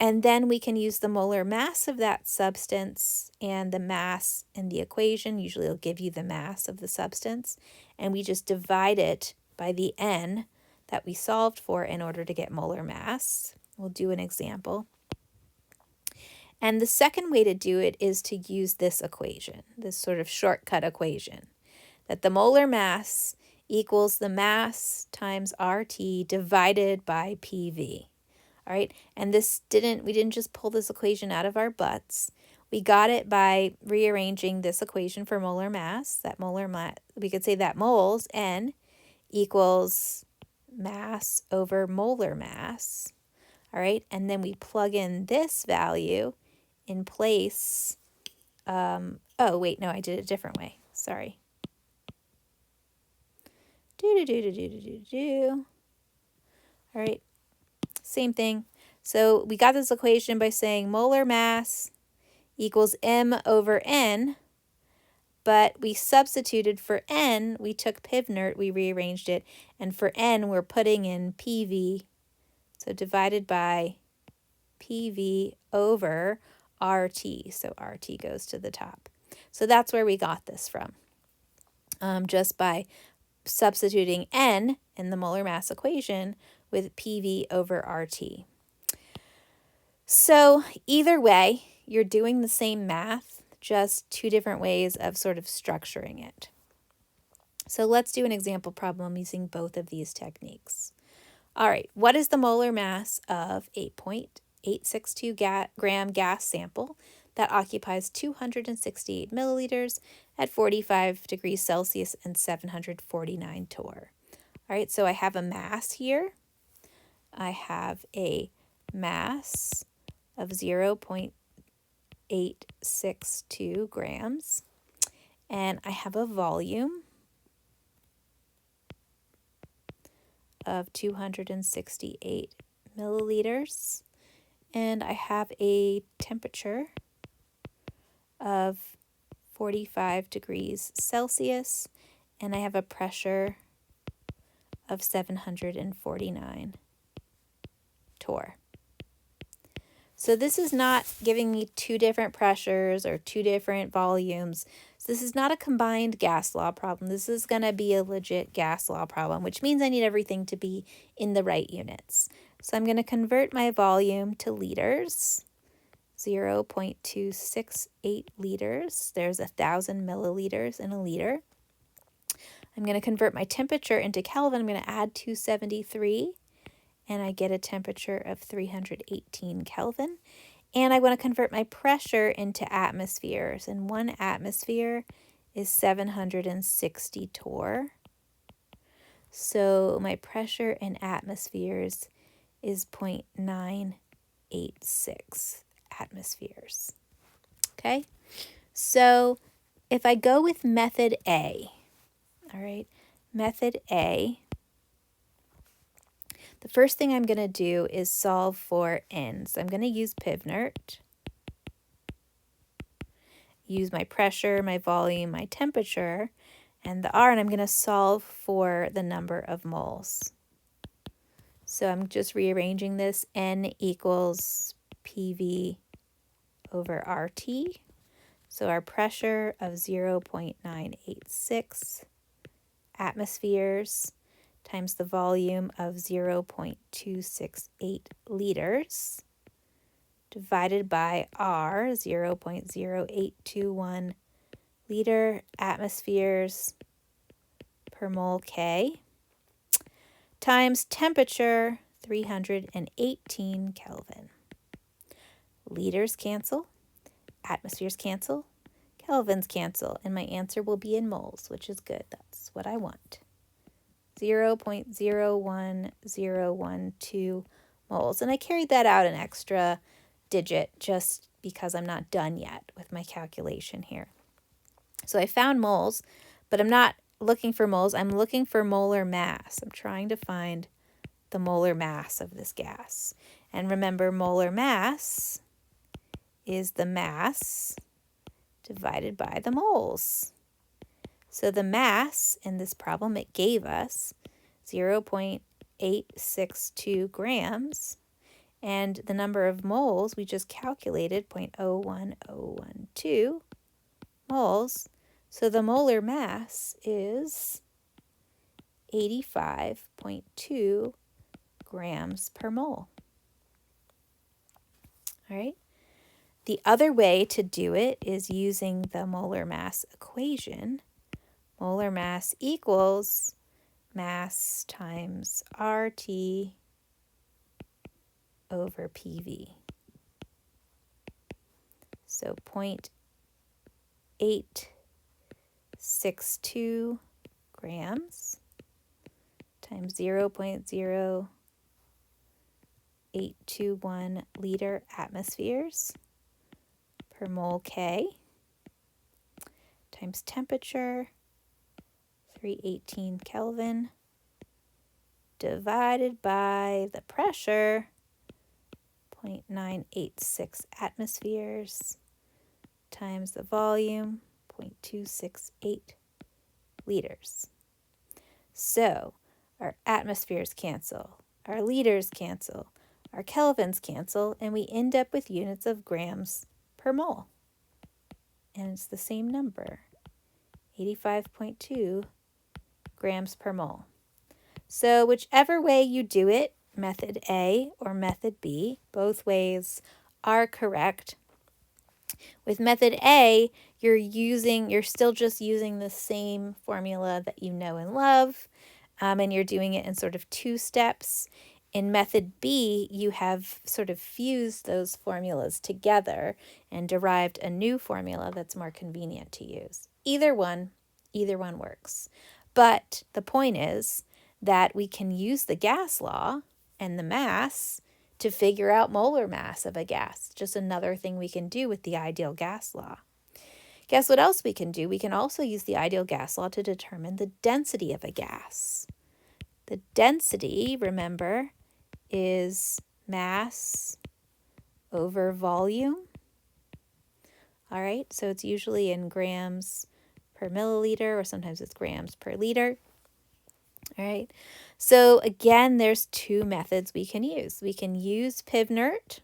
and then we can use the molar mass of that substance and the mass in the equation. Usually it'll give you the mass of the substance, and we just divide it by the N that we solved for in order to get molar mass. We'll do an example. And the second way to do it is to use this equation, this sort of shortcut equation, that the molar mass equals the mass times RT divided by PV. All right, and we didn't just pull this equation out of our butts. We got it by rearranging this equation for molar mass. We could say that moles, N, equals mass over molar mass. All right, and then we plug in this value in place. Oh, wait, no, I did it a different way. Sorry. All right, same thing. So we got this equation by saying molar mass equals m over n, but we substituted for n, we took Pivnert, we rearranged it, and for n, we're putting in PV, so divided by PV over RT, so RT goes to the top. So that's where we got this from, just by substituting n in the molar mass equation with PV over RT. So either way, you're doing the same math, just two different ways of sort of structuring it. So let's do an example problem using both of these techniques. All right, what is the molar mass of 8.862 gram gas sample that occupies 268 milliliters at 45 degrees Celsius and 749 torr? All right, so I have a mass here. I have a mass of 0.862 grams, and I have a volume of 268 milliliters, and I have a temperature of 45 degrees Celsius, and I have a pressure of 749 torr. So this is not giving me two different pressures or two different volumes. So this is not a combined gas law problem. This is going to be a legit gas law problem, which means I need everything to be in the right units. So I'm going to convert my volume to liters, 0.268 liters. There's 1,000 milliliters in a liter. I'm going to convert my temperature into Kelvin. I'm going to add 273. And I get a temperature of 318 Kelvin. And I want to convert my pressure into atmospheres. And 1 atmosphere is 760 torr. So my pressure in atmospheres is 0.986 atmospheres. Okay? So if I go with method A, all right, method A, the first thing I'm going to do is solve for n. So I'm going to use Pivnert, use my pressure, my volume, my temperature, and the R, and I'm going to solve for the number of moles. So I'm just rearranging this. N equals PV over RT. So our pressure of 0.986 atmospheres times the volume of 0.268 liters divided by R, 0.0821 liter atmospheres per mole K, times temperature, 318 Kelvin. Liters cancel, atmospheres cancel, Kelvins cancel, and my answer will be in moles, which is good. That's what I want. 0.01012 moles. And I carried that out an extra digit just because I'm not done yet with my calculation here. So I found moles, but I'm not looking for moles. I'm looking for molar mass. I'm trying to find the molar mass of this gas. And remember, molar mass is the mass divided by the moles. So the mass in this problem, it gave us 0.862 grams, and the number of moles we just calculated, 0.01012 moles. So the molar mass is 85.2 grams per mole. All right. The other way to do it is using the molar mass equation. Molar mass equals mass times RT over PV. So 0.862 grams times 0.0 0.821 liter atmospheres per mole K times temperature, 318 Kelvin, divided by the pressure, 0.986 atmospheres, times the volume, 0.268 liters. So our atmospheres cancel, our liters cancel, our kelvins cancel, and we end up with units of grams per mole. And it's the same number, 85.2 grams per mole. So whichever way you do it, method A or method B, both ways are correct. With method A, you're still just using the same formula that you know and love, and you're doing it in sort of two steps. In method B, you have sort of fused those formulas together and derived a new formula that's more convenient to use. Either one works. But the point is that we can use the gas law and the mass to figure out molar mass of a gas. Just another thing we can do with the ideal gas law. Guess what else we can do? We can also use the ideal gas law to determine the density of a gas. The density, remember, is mass over volume. All right, so it's usually in grams per milliliter, or sometimes it's grams per liter. All right, so again, there's two methods we can use. We can use Pivnert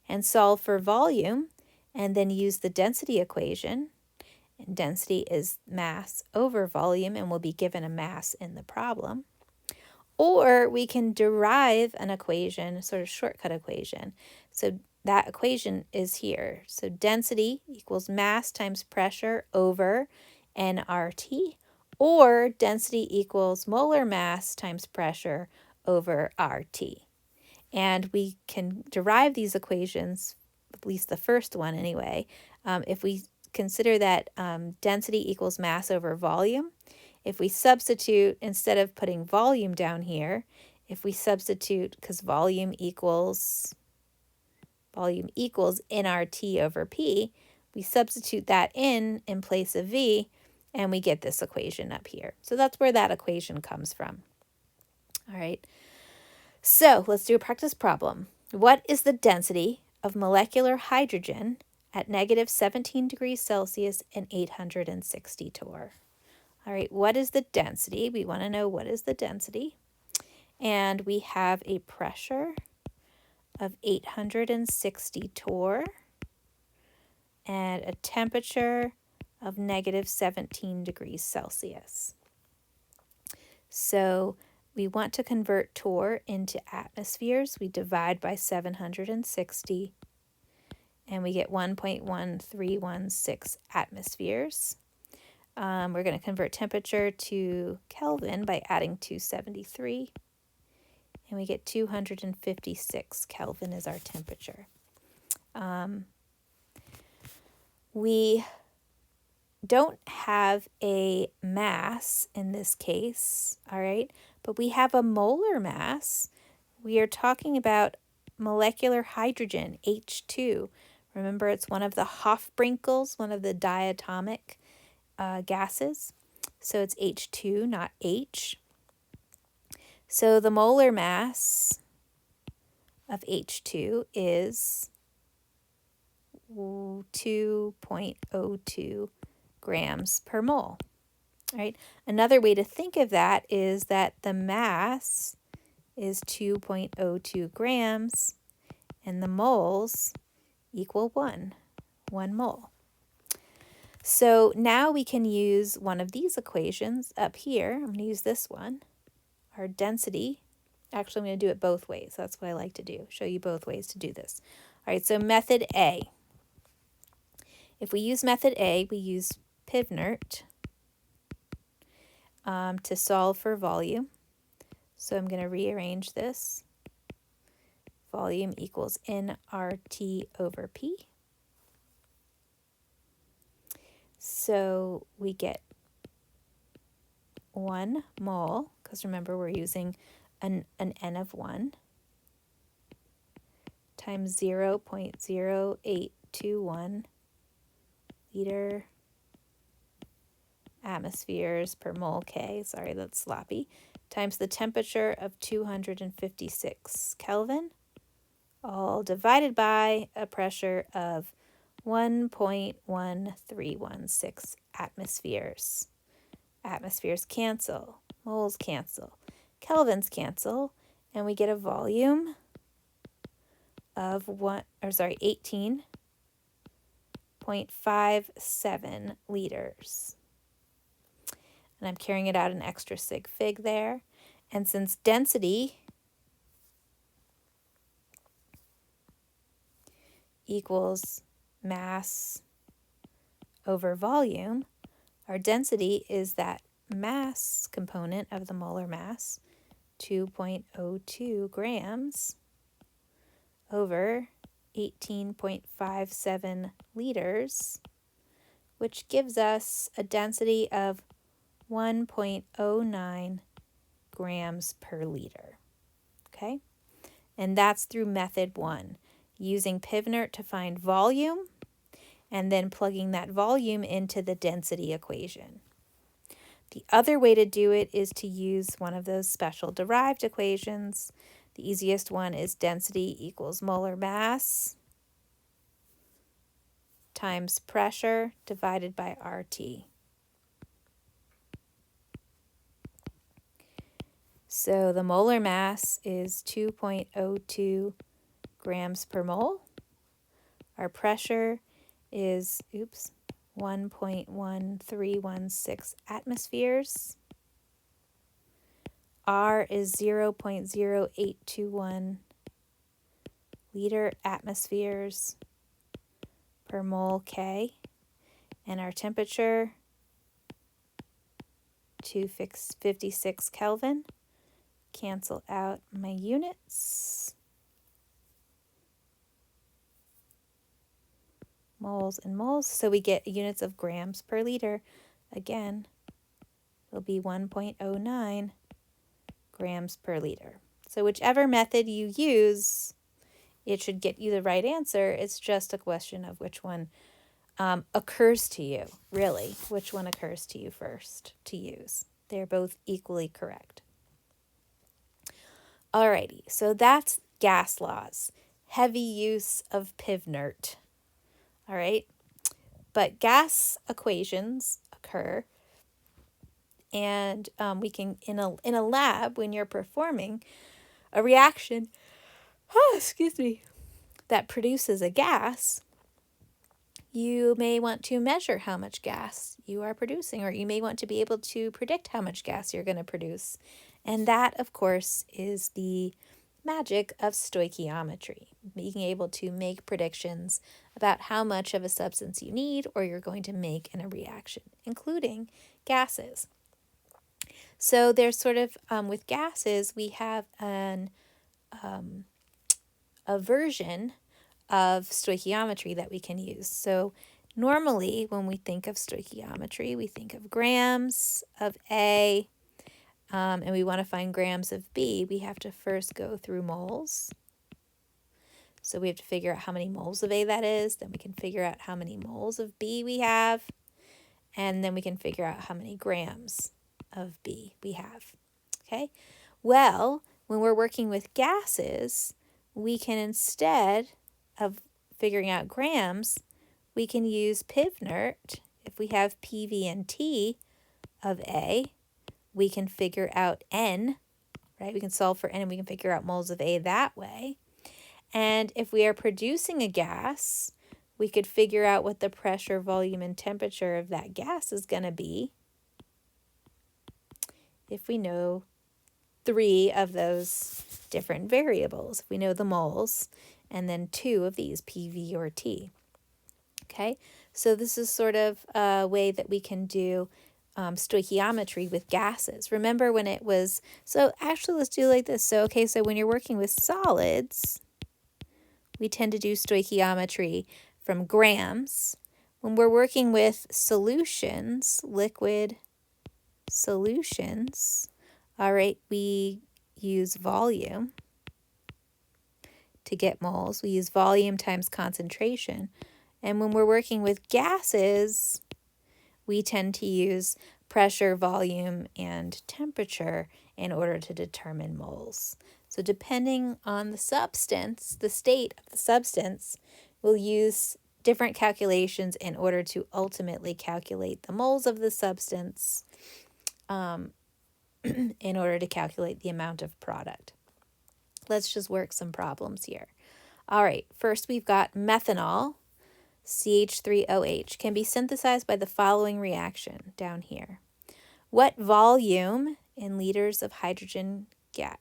and solve for volume, and then use the density equation. And density is mass over volume, and we'll be given a mass in the problem. Or we can derive an equation, sort of shortcut equation. So that equation is here. So density equals mass times pressure over nRT, or density equals molar mass times pressure over RT. And we can derive these equations, at least the first one anyway, if we consider that density equals mass over volume. If we substitute, instead of putting volume down here, if we substitute, because volume equals nRT over P, we substitute that in place of V, and we get this equation up here. So that's where that equation comes from. All right. So let's do a practice problem. What is the density of molecular hydrogen at negative 17 degrees Celsius and 860 torr? All right, what is the density? We want to know what is the density. And we have a pressure of 860 torr and a temperature of negative 17 degrees Celsius. So we want to convert torr into atmospheres. We divide by 760, and we get 1.1316 atmospheres. We're going to convert temperature to Kelvin by adding 273, and we get 256 Kelvin is our temperature. We don't have a mass in this case, all right, but we have a molar mass. We are talking about molecular hydrogen, H2. Remember, it's one of the Hofbrinkels, one of the diatomic gases. So it's H2, not H. So the molar mass of H2 is 2.02 grams per mole. All right. Another way to think of that is that the mass is 2.02 grams and the moles equal 1 mole. So now we can use one of these equations up here. I'm going to use this one, our density. Actually, I'm going to do it both ways. That's what I like to do, show you both ways to do this. All right, so method A. If we use method A, we use Pivnert to solve for volume. So I'm going to rearrange this. Volume equals nRT over P. So we get 1 mole, because remember we're using an N of 1, times 0.0821 liter atmospheres per mole K, sorry, that's sloppy, times the temperature of 256 Kelvin, all divided by a pressure of 1.1316 atmospheres. Atmospheres cancel, moles cancel, kelvins cancel, and we get a volume of 18.57 liters. And I'm carrying it out an extra sig fig there. And since density equals mass over volume, our density is that mass component of the molar mass, 2.02 grams over 18.57 liters, which gives us a density of 1.09 grams per liter. Okay? And that's through method 1, using Pivnert to find volume and then plugging that volume into the density equation. The other way to do it is to use one of those special derived equations. The easiest one is density equals molar mass times pressure divided by RT. So the molar mass is 2.02 grams per mole. Our pressure is, 1.1316 atmospheres. R is 0.0821 liter atmospheres per mole K. And our temperature, 256 Kelvin. Cancel out my units. Moles and moles. So we get units of grams per liter. Again, it'll be 1.09 grams per liter. So whichever method you use, it should get you the right answer. It's just a question of which one occurs to you, really. Which one occurs to you first to use. They're both equally correct. Alrighty, so that's gas laws. Heavy use of Pivnert. All right, but gas equations occur, and we can in a lab when you're performing a reaction, that produces a gas. You may want to measure how much gas you are producing, or you may want to be able to predict how much gas you're going to produce. And that, of course, is the magic of stoichiometry, being able to make predictions about how much of a substance you need or you're going to make in a reaction, including gases. So there's sort of, with gases, we have a version of stoichiometry that we can use. So normally when we think of stoichiometry, we think of grams of A, and we want to find grams of B. We have to first go through moles. So we have to figure out how many moles of A that is. Then we can figure out how many moles of B we have. And then we can figure out how many grams of B we have. Okay? Well, when we're working with gases, we can, instead of figuring out grams, we can use Pivnert. If we have PV and T of A, we can figure out N, right? We can solve for N and we can figure out moles of A that way. And if we are producing a gas, we could figure out what the pressure, volume, and temperature of that gas is going to be if we know 3 of those different variables. If we know the moles, and then 2 of these, PV or T. Okay, so this is sort of a way that we can do stoichiometry with gases. Remember when it was, so actually let's do like this. So, okay, so when you're working with solids, we tend to do stoichiometry from grams. When we're working with solutions, liquid solutions, all right, we use volume to get moles. We use volume times concentration. And when we're working with gases, we tend to use pressure, volume, and temperature in order to determine moles. So depending on the substance, the state of the substance, we'll use different calculations in order to ultimately calculate the moles of the substance in order to calculate the amount of product. Let's just work some problems here. All right, first we've got methanol, CH3OH, can be synthesized by the following reaction down here. What volume in liters of hydrogen gas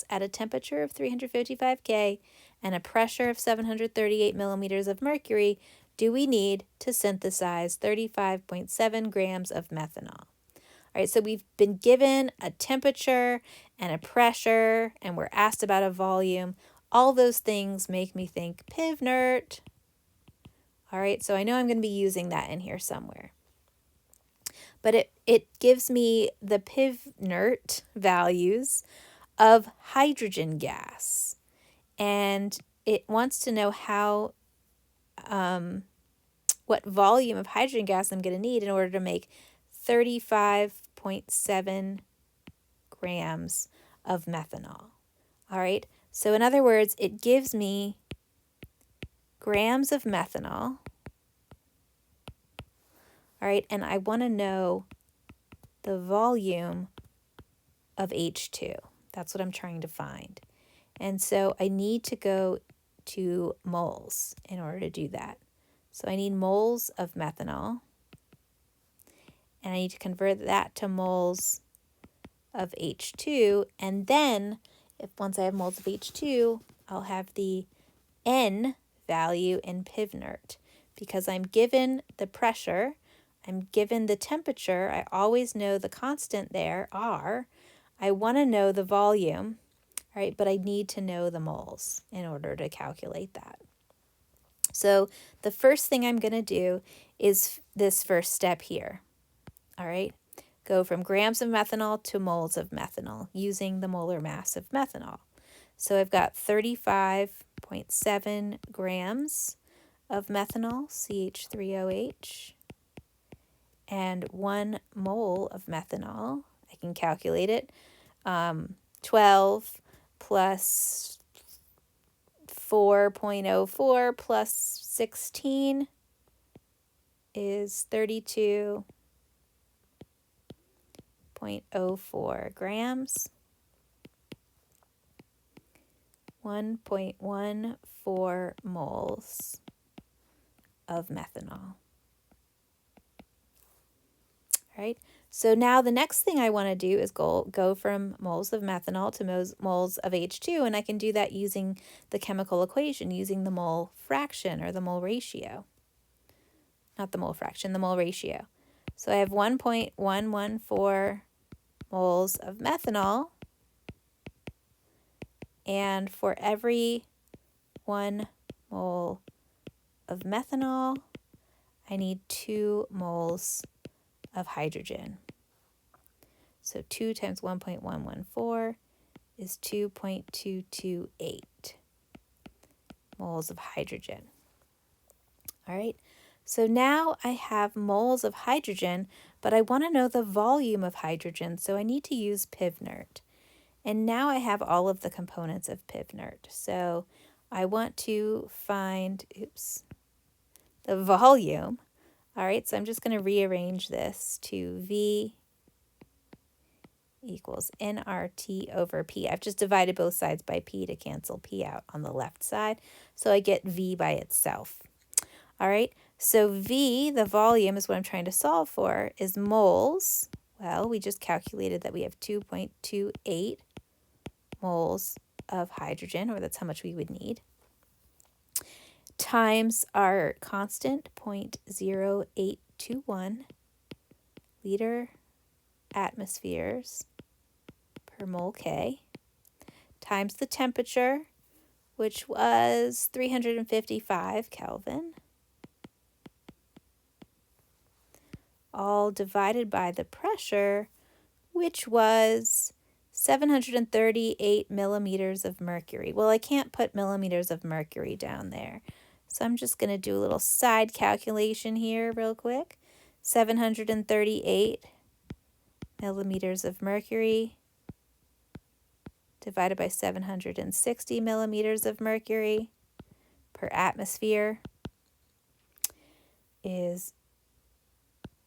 at a temperature of 355 K and a pressure of 738 millimeters of mercury do we need to synthesize 35.7 grams of methanol? All right, so we've been given a temperature and a pressure, and we're asked about a volume. All those things make me think Pivnert. All right, so I know I'm going to be using that in here somewhere. But it gives me the Pivnert values of hydrogen gas. And it wants to know how, what volume of hydrogen gas I'm going to need in order to make 35.7 grams of methanol. All right, so in other words, it gives me grams of methanol. All right, and I want to know the volume of H2. That's what I'm trying to find. And so I need to go to moles in order to do that. So I need moles of methanol. And I need to convert that to moles of H2. And then, once I have moles of H2, I'll have the N value in Pivnert. Because I'm given the pressure, I'm given the temperature, I always know the constant there, R. I want to know the volume, right? But I need to know the moles in order to calculate that. So the first thing I'm going to do is this first step here. All right, go from grams of methanol to moles of methanol using the molar mass of methanol. So I've got 35.7 grams of methanol, CH3OH, and 1 mole of methanol. I can calculate it. 12 plus 4.04 plus 16 is 32.04 grams. 1.14 moles of methanol. All right, so now the next thing I want to do is go from moles of methanol to moles of H2, and I can do that using the chemical equation, using the mole fraction or the mole ratio. Not the mole fraction, the mole ratio. So I have 1.114 moles of methanol, and for every 1 mole of methanol, I need 2 moles of hydrogen. So 2 times 1.114 is 2.228 moles of hydrogen. All right, so now I have moles of hydrogen, but I want to know the volume of hydrogen, so I need to use Pivnert. And now I have all of the components of Pivnert. So I want to find, the volume. All right, so I'm just going to rearrange this to V equals nRT over P. I've just divided both sides by P to cancel P out on the left side, so I get V by itself. All right, so V, the volume, is what I'm trying to solve for, is moles. Well, we just calculated that we have 2.28 moles of hydrogen, or that's how much we would need, times our constant, 0.0821 liter atmospheres per mole K, times the temperature, which was 355 Kelvin, all divided by the pressure, which was 738 millimeters of mercury. Well, I can't put millimeters of mercury down there. So I'm just going to do a little side calculation here real quick. 738 millimeters of mercury divided by 760 millimeters of mercury per atmosphere is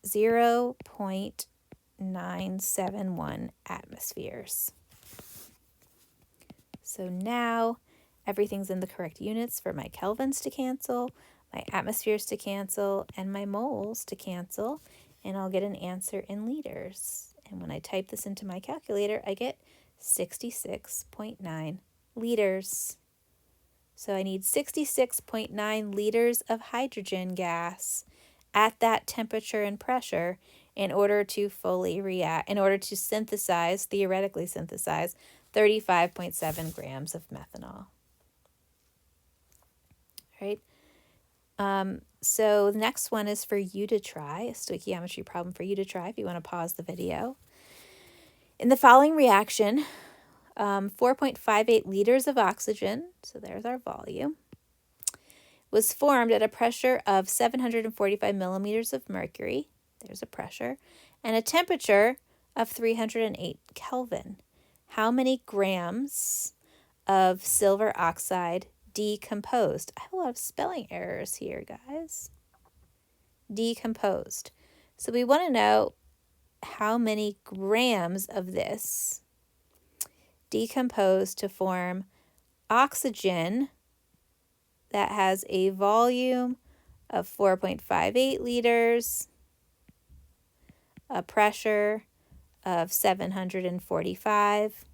0.971 atmospheres. So now everything's in the correct units for my kelvins to cancel, my atmospheres to cancel, and my moles to cancel, and I'll get an answer in liters. And when I type this into my calculator, I get 66.9 liters. So I need 66.9 liters of hydrogen gas at that temperature and pressure in order to fully react, in order to synthesize, theoretically synthesize, 35.7 grams of methanol. Right? So the next one is for you to try, a stoichiometry problem for you to try if you want to pause the video. In the following reaction, 4.58 liters of oxygen, so there's our volume, was formed at a pressure of 745 millimeters of mercury, there's a pressure, and a temperature of 308 Kelvin. How many grams of silver oxide decomposed? I have a lot of spelling errors here, guys. Decomposed. So we want to know how many grams of this decomposed to form oxygen that has a volume of 4.58 liters, a pressure of 745,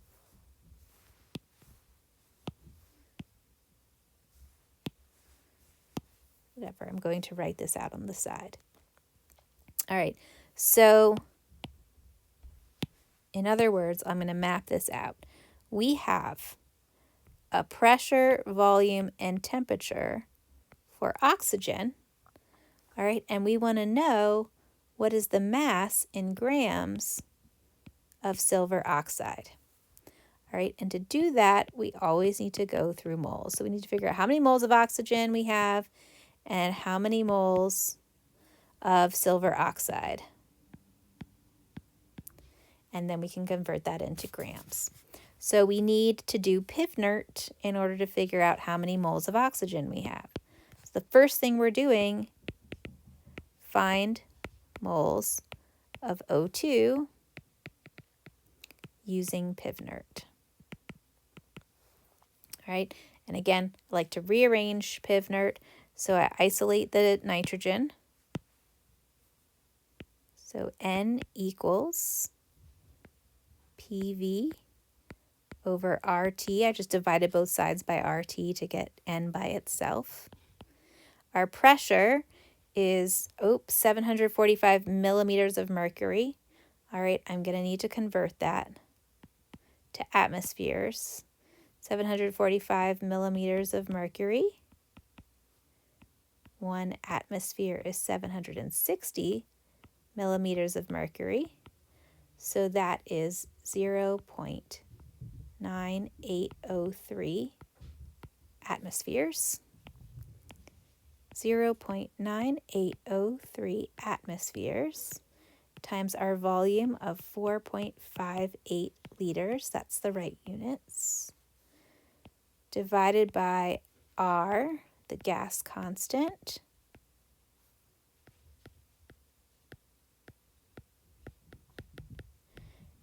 whatever, I'm going to write this out on the side. All right, so in other words, I'm going to map this out. We have a pressure, volume, and temperature for oxygen, all right, and we want to know what is the mass in grams of silver oxide. All right, and to do that, we always need to go through moles. So we need to figure out how many moles of oxygen we have and how many moles of silver oxide. And then we can convert that into grams. So we need to do Pivnert in order to figure out how many moles of oxygen we have. So the first thing we're doing, find moles of O2 using Pivnert. All right, and again, I like to rearrange Pivnert. So I isolate the nitrogen. So N equals PV over RT. I just divided both sides by RT to get N by itself. Our pressure is, 745 millimeters of mercury. All right, I'm going to need to convert that to atmospheres. 745 millimeters of mercury. 1 atmosphere is 760 millimeters of mercury. So that is 0.9803 atmospheres. 0.9803 atmospheres times our volume of 4.58 liters, that's the right units, divided by R, the gas constant,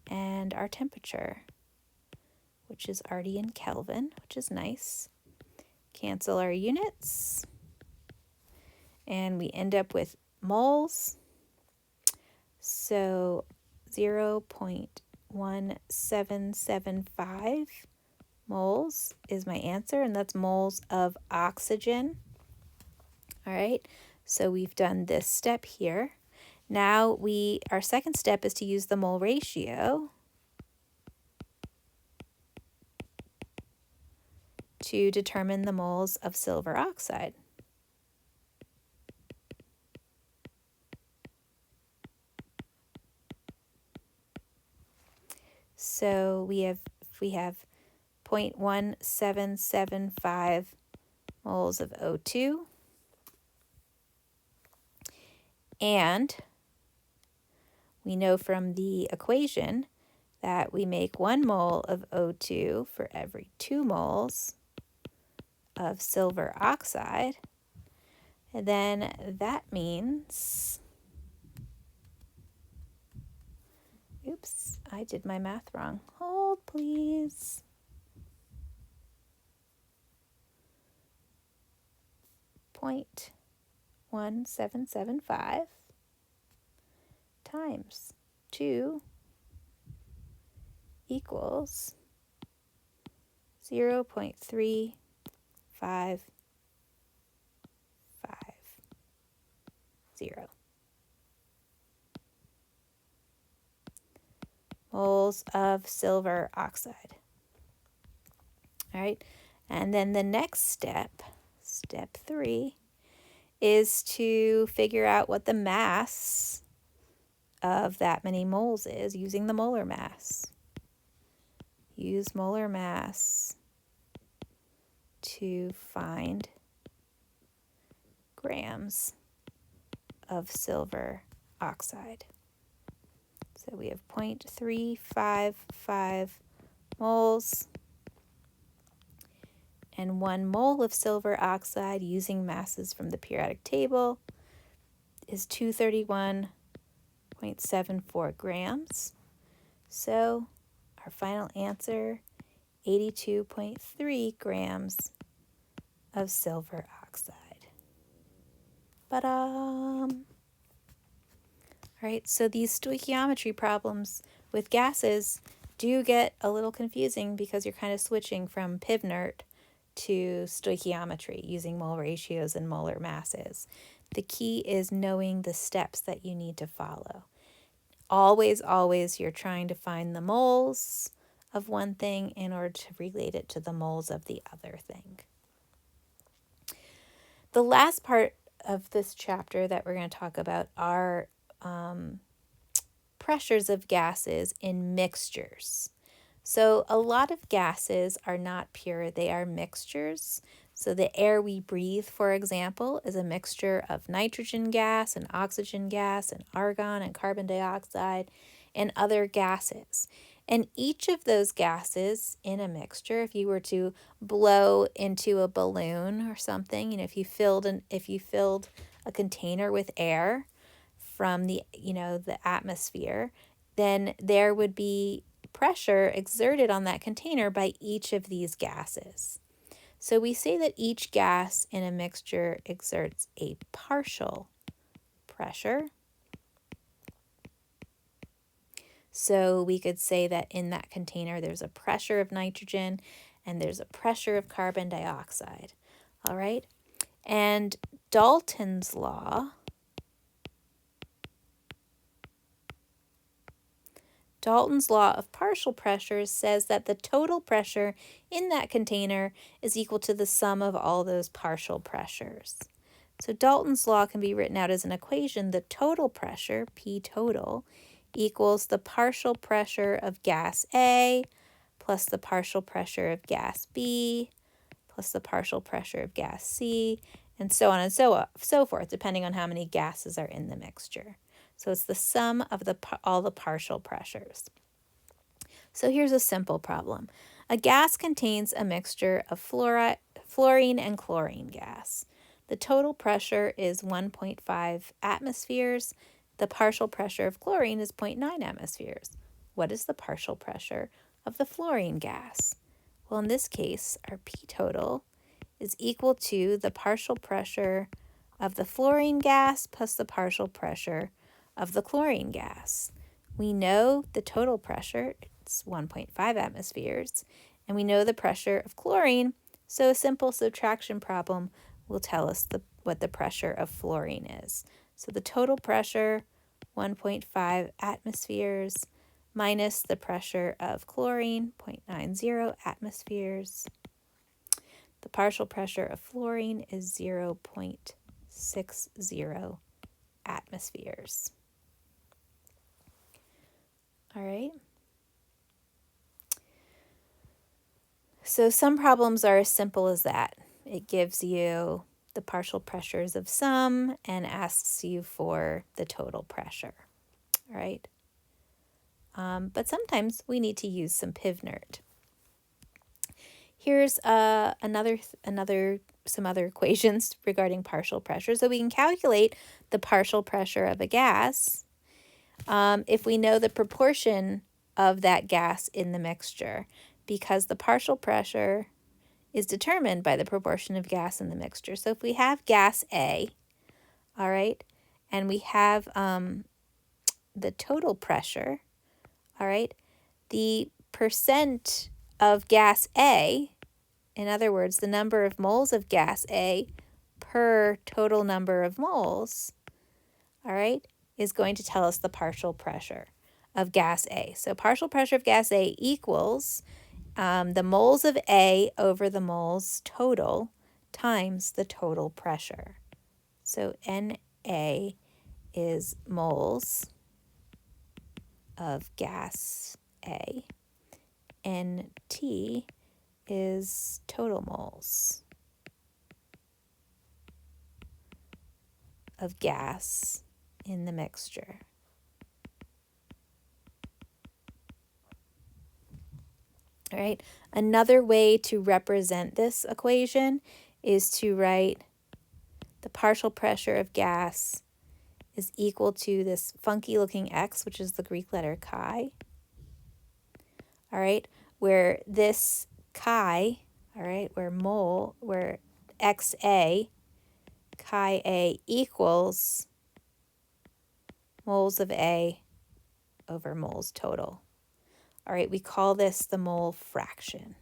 and our temperature, which is already in Kelvin, which is nice. Cancel our units, and we end up with moles. So 0.1775 moles is my answer, and that's moles of oxygen. All right, so we've done this step here. Now our second step is to use the mole ratio to determine the moles of silver oxide. So we have 0.1775 moles of O2. And we know from the equation that we make 1 mole of O2 for every 2 moles of silver oxide. And then that means, oops, I did my math wrong. Hold, please. Point 1775 times 2 equals 0.3550 moles of silver oxide. All right, and then the next step, step 3, is to figure out what the mass of that many moles is using the molar mass. Use molar mass to find grams of silver oxide. So we have 0.355 moles and 1 mole of silver oxide using masses from the periodic table is 231.74 grams. So our final answer, 82.3 grams of silver oxide. All right, so these stoichiometry problems with gases do get a little confusing because you're kind of switching from Pivnert to stoichiometry using mole ratios and molar masses. The key is knowing the steps that you need to follow. Always, always, you're trying to find the moles of one thing in order to relate it to the moles of the other thing. The last part of this chapter that we're going to talk about are pressures of gases in mixtures. So a lot of gases are not pure, they are mixtures. So the air we breathe, for example, is a mixture of nitrogen gas and oxygen gas and argon and carbon dioxide and other gases. And each of those gases in a mixture, if you were to blow into a balloon or something, if you filled a container with air from the atmosphere, then there would be pressure exerted on that container by each of these gases. So we say that each gas in a mixture exerts a partial pressure. So we could say that in that container there's a pressure of nitrogen and there's a pressure of carbon dioxide. All right? And Dalton's law of partial pressures says that the total pressure in that container is equal to the sum of all those partial pressures. So Dalton's law can be written out as an equation. The total pressure, P total, equals the partial pressure of gas A plus the partial pressure of gas B plus the partial pressure of gas C, and so on and so forth, depending on how many gases are in the mixture. So it's the sum of all the partial pressures. So here's a simple problem. A gas contains a mixture of fluorine and chlorine gas. The total pressure is 1.5 atmospheres. The partial pressure of chlorine is 0.9 atmospheres. What is the partial pressure of the fluorine gas? Well, in this case, our P total is equal to the partial pressure of the fluorine gas plus the partial pressure of the chlorine gas. We know the total pressure, it's 1.5 atmospheres, and we know the pressure of chlorine, so a simple subtraction problem will tell us what the pressure of fluorine is. So the total pressure, 1.5 atmospheres, minus the pressure of chlorine, 0.90 atmospheres. The partial pressure of fluorine is 0.60 atmospheres. All right. So some problems are as simple as that. It gives you the partial pressures of some and asks you for the total pressure, all right? But sometimes we need to use some Pivnert. Here's some other equations regarding partial pressure. So we can calculate the partial pressure of a gas if we know the proportion of that gas in the mixture, because the partial pressure is determined by the proportion of gas in the mixture. So if we have gas A, all right, and we have the total pressure, all right, the percent of gas A, in other words, the number of moles of gas A per total number of moles, all right, is going to tell us the partial pressure of gas A. So partial pressure of gas A equals the moles of A over the moles total times the total pressure. So NA is moles of gas A. NT is total moles of gas in the mixture. All right, another way to represent this equation is to write the partial pressure of gas is equal to this funky looking x, which is the Greek letter chi. All right, where this chi, all right, where XA, chi A equals moles of A over moles total. All right, we call this the mole fraction.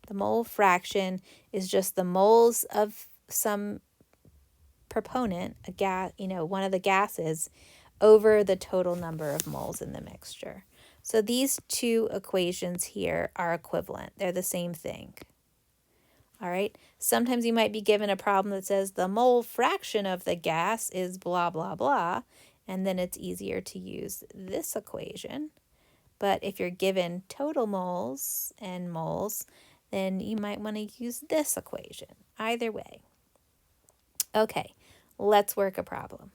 The mole fraction is just the moles of some proponent, a gas, one of the gases, over the total number of moles in the mixture. So these two equations here are equivalent. They're the same thing. All right. Sometimes you might be given a problem that says the mole fraction of the gas is blah, blah, blah, and then it's easier to use this equation. But if you're given total moles and moles, then you might want to use this equation. Either way. Okay, let's work a problem.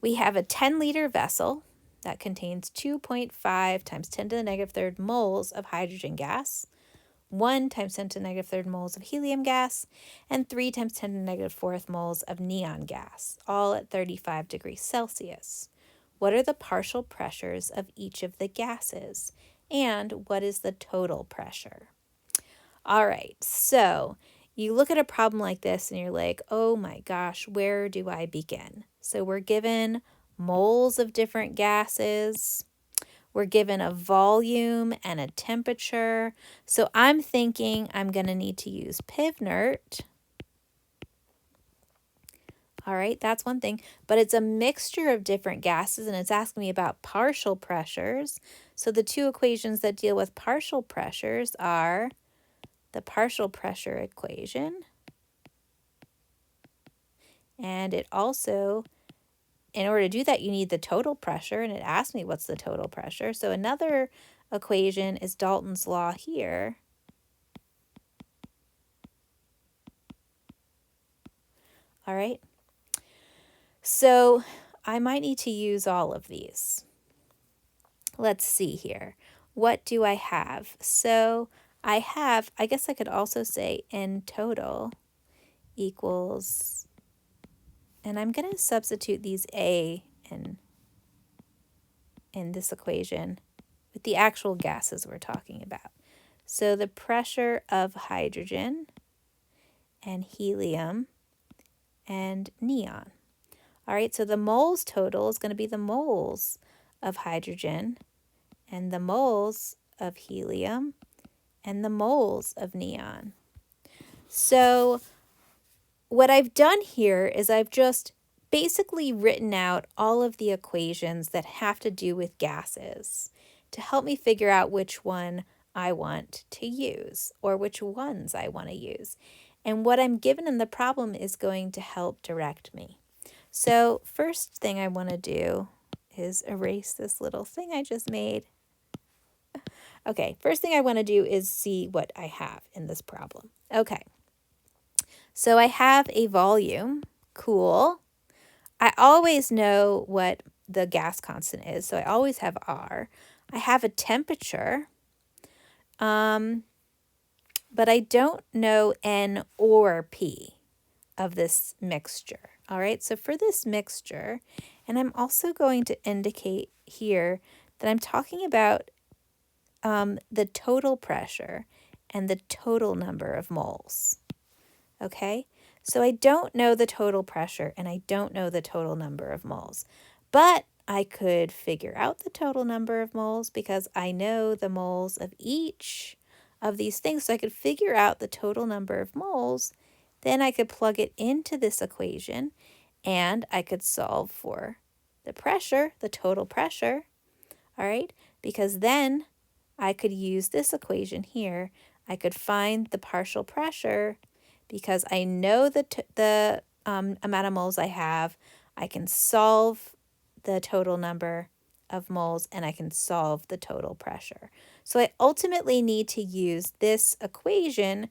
We have a 10-liter vessel that contains 2.5 times 10 to the negative third moles of hydrogen gas, 1 times 10 to the negative third moles of helium gas, and 3 times 10 to the negative fourth moles of neon gas, all at 35 degrees Celsius. What are the partial pressures of each of the gases? And what is the total pressure? All right, so you look at a problem like this and you're like, oh my gosh, where do I begin? So we're given moles of different gases. We're given a volume and a temperature. So I'm thinking I'm going to need to use Pivnert. All right, that's one thing. But it's a mixture of different gases, and it's asking me about partial pressures. So the two equations that deal with partial pressures are the partial pressure equation. And it also, in order to do that, you need the total pressure, and it asks me what's the total pressure. So another equation is Dalton's law here. All right. So I might need to use all of these. Let's see here. What do I have? So I guess I could also say N total equals, and I'm going to substitute these A in this equation with the actual gases we're talking about. So the pressure of hydrogen and helium and neon. All right, so the moles total is going to be the moles of hydrogen and the moles of helium and the moles of neon. So what I've done here is I've just basically written out all of the equations that have to do with gases to help me figure out which one I want to use or which ones I want to use. And what I'm given in the problem is going to help direct me. So first thing I want to do is erase this little thing I just made. Okay, first thing I want to do is see what I have in this problem. Okay, so I have a volume. Cool. I always know what the gas constant is, so I always have R. I have a temperature, but I don't know N or P of this mixture. All right, so for this mixture, and I'm also going to indicate here that I'm talking about the total pressure and the total number of moles. Okay, so I don't know the total pressure and I don't know the total number of moles, but I could figure out the total number of moles because I know the moles of each of these things. So I could figure out the total number of moles. Then I could plug it into this equation and I could solve for the pressure, the total pressure. All right, because then I could use this equation here. I could find the partial pressure because I know the amount of moles I have. I can solve the total number of moles and I can solve the total pressure. So I ultimately need to use this equation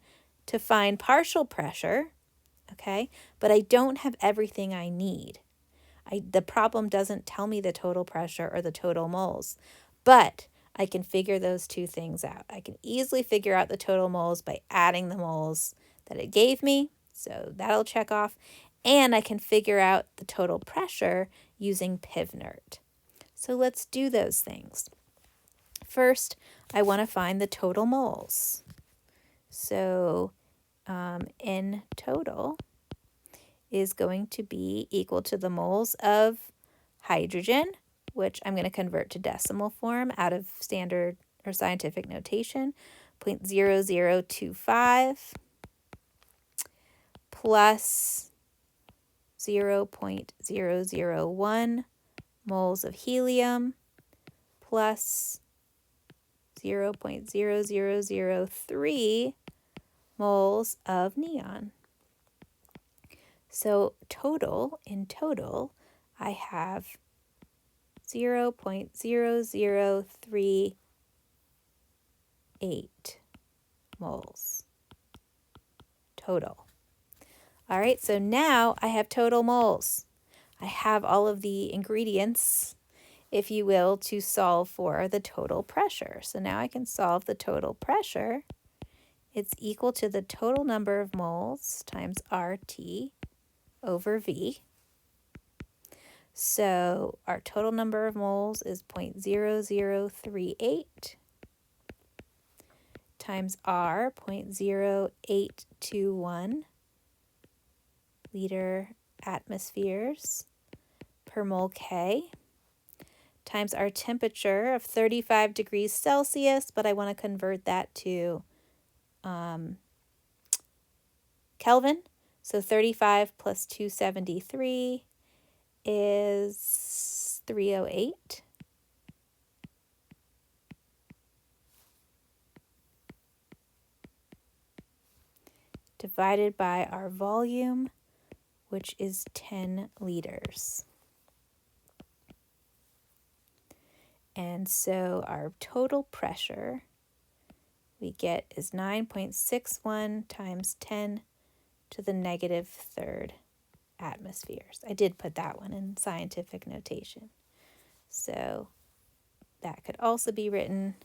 to find partial pressure, okay? But I don't have everything I need. The problem doesn't tell me the total pressure or the total moles, but I can figure those two things out. I can easily figure out the total moles by adding the moles that it gave me, so that'll check off, and I can figure out the total pressure using Pivnert. So let's do those things. First, I want to find the total moles. So in total is going to be equal to the moles of hydrogen, which I'm going to convert to decimal form out of standard or scientific notation, 0.0025 plus 0.001 moles of helium plus 0.0003 moles of neon. So in total, I have 0.0038 moles total. All right, so now I have total moles. I have all of the ingredients, if you will, to solve for the total pressure. So now I can solve the total pressure. It's equal to the total number of moles times RT over V. So our total number of moles is 0.0038 times R, 0.0821 liter atmospheres per mole K, times our temperature of 35 degrees Celsius, but I want to convert that to Kelvin. So 35 plus 273 is 308. Divided by our volume, which is 10 liters. And so our total pressure we get is 9.61 times 10 to the negative third atmospheres. I did put that one in scientific notation. So that could also be written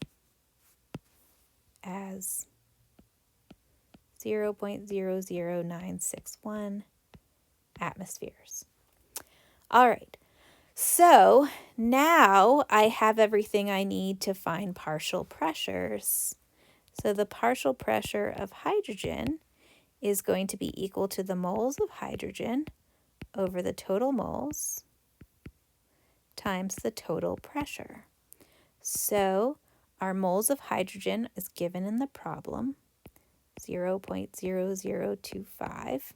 as 0.00961 atmospheres. All right, so now I have everything I need to find partial pressures. So the partial pressure of hydrogen is going to be equal to the moles of hydrogen over the total moles times the total pressure. So our moles of hydrogen is given in the problem, 0.0025,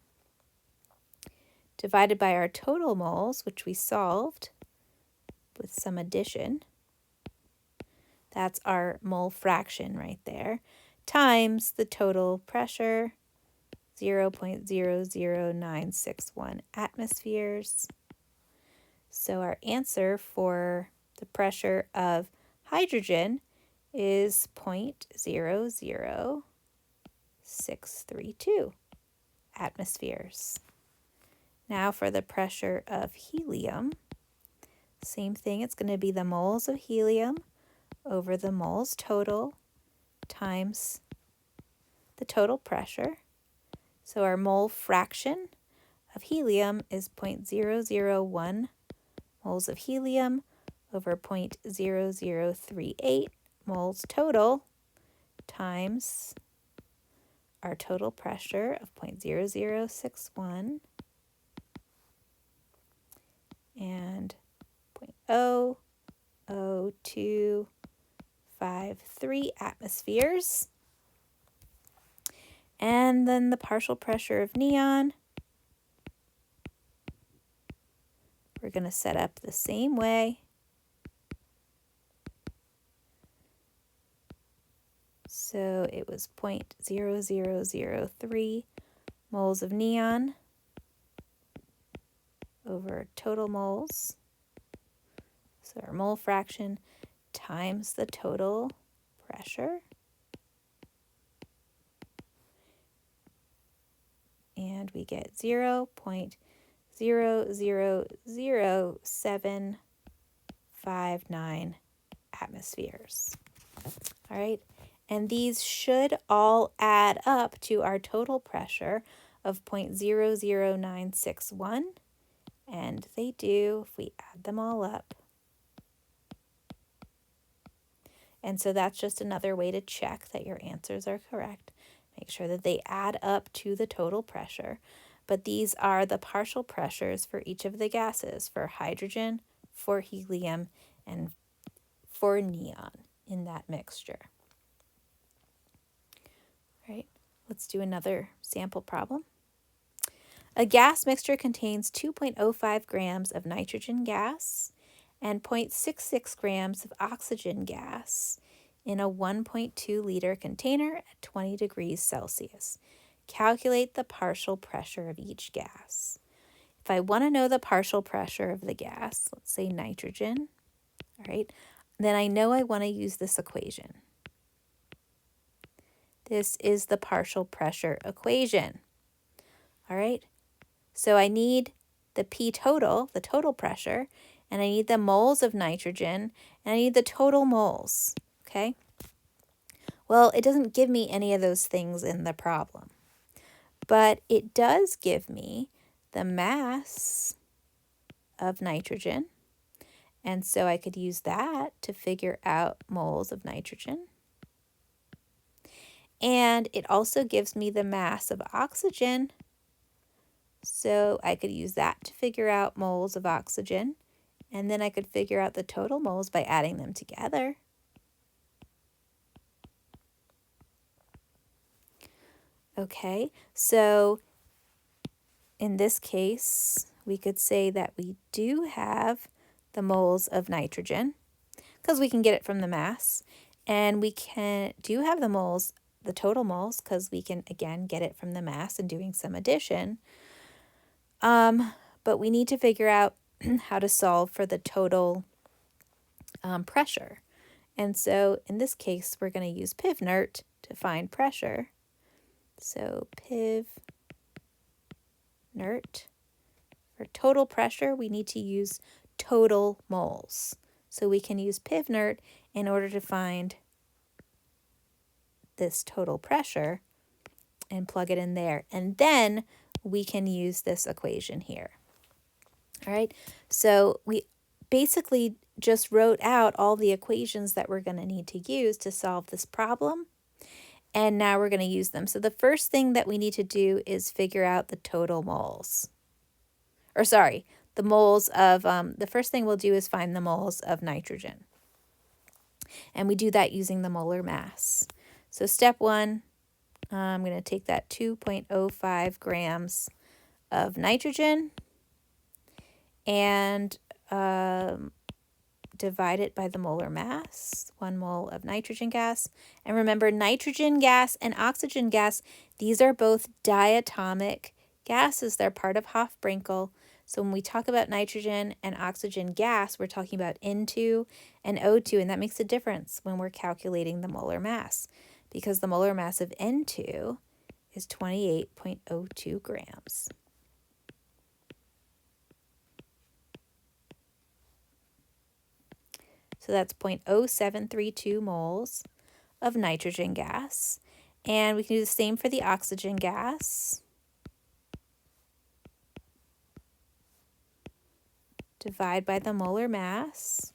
divided by our total moles, which we solved with some addition. That's our mole fraction right there, times the total pressure, 0.00961 atmospheres. So our answer for the pressure of hydrogen is 0.00632 atmospheres. Now for the pressure of helium, same thing, it's going to be the moles of helium over the moles total times the total pressure. So our mole fraction of helium is 0.001 moles of helium over 0.0038 moles total times our total pressure of 0.0061 and 0.00253 atmospheres. And then the partial pressure of neon, we're going to set up the same way. So it was 0.0003 moles of neon over total moles. So our mole fraction times the total pressure. And we get 0.000759 atmospheres. All right. And these should all add up to our total pressure of 0.00961. And they do if we add them all up. And so that's just another way to check that your answers are correct. Make sure that they add up to the total pressure. But these are the partial pressures for each of the gases, for hydrogen, for helium, and for neon in that mixture. All right, let's do another sample problem. A gas mixture contains 2.05 grams of nitrogen gas and 0.66 grams of oxygen gas in a 1.2 liter container at 20 degrees Celsius. Calculate the partial pressure of each gas. If I want to know the partial pressure of the gas, let's say nitrogen, all right, then I know I want to use this equation. This is the partial pressure equation. All right, so I need the P total, the total pressure, and I need the moles of nitrogen, and I need the total moles, okay? Well, it doesn't give me any of those things in the problem, but it does give me the mass of nitrogen, and so I could use that to figure out moles of nitrogen. And it also gives me the mass of oxygen, so I could use that to figure out moles of oxygen. And then I could figure out the total moles by adding them together. Okay, so in this case, we could say that we do have the moles of nitrogen because we can get it from the mass. And we do have the moles, the total moles, because we can, again, get it from the mass and doing some addition. But we need to figure out how to solve for the total pressure. And so in this case, we're going to use Pivnert to find pressure. So Pivnert, for total pressure, we need to use total moles. So we can use Pivnert in order to find this total pressure and plug it in there. And then we can use this equation here. All right, so we basically just wrote out all the equations that we're going to need to use to solve this problem. And now we're going to use them. So the first thing that we need to do is figure out the total moles. Or sorry, the moles of, the first thing we'll do is find the moles of nitrogen. And we do that using the molar mass. So step one, I'm going to take that 2.05 grams of nitrogen and divide it by the molar mass, 1 mole of nitrogen gas. And remember, nitrogen gas and oxygen gas, these are both diatomic gases. They're part of Hofbrinkel, So when we talk about nitrogen and oxygen gas, we're talking about N2 and O2, and that makes a difference when we're calculating the molar mass, because the molar mass of N2 is 28.02 grams. So that's 0.0732 moles of nitrogen gas. And we can do the same for the oxygen gas. Divide by the molar mass,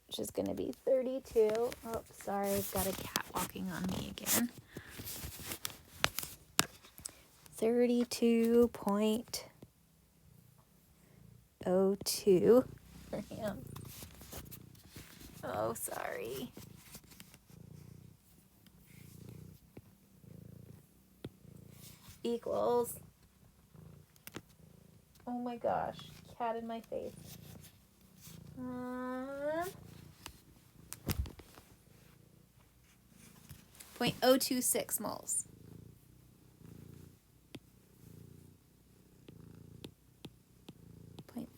which is going to be 32. Oh, sorry, I've got a cat walking on me again. 32.02 grams. Oh, sorry. Equals, oh my gosh, cat in my face. 0.026 moles.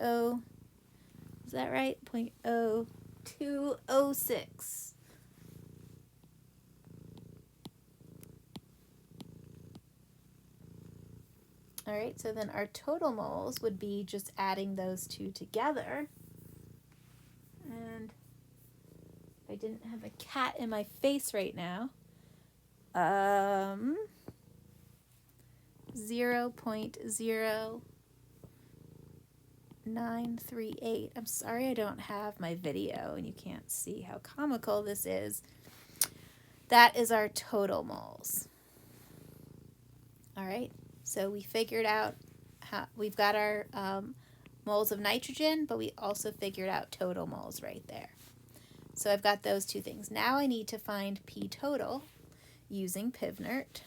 Is that right? 0.0206. All right, so then our total moles would be just adding those two together. And if I didn't have a cat in my face right now, 0.0938. I'm sorry I don't have my video and you can't see how comical this is. That is our total moles. All right, so we figured out how we've got our moles of nitrogen, but we also figured out total moles right there. So I've got those two things. Now I need to find P total using Pivnert.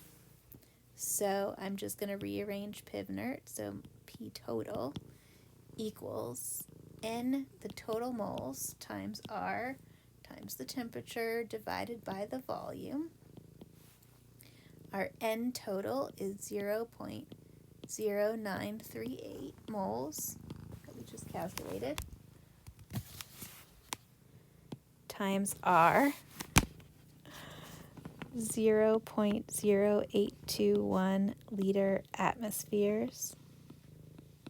So I'm just going to rearrange Pivnert. So P total equals N, the total moles, times R, times the temperature, divided by the volume. Our N total is 0.0938 moles, that we just calculated, times R, 0.0821 liter atmospheres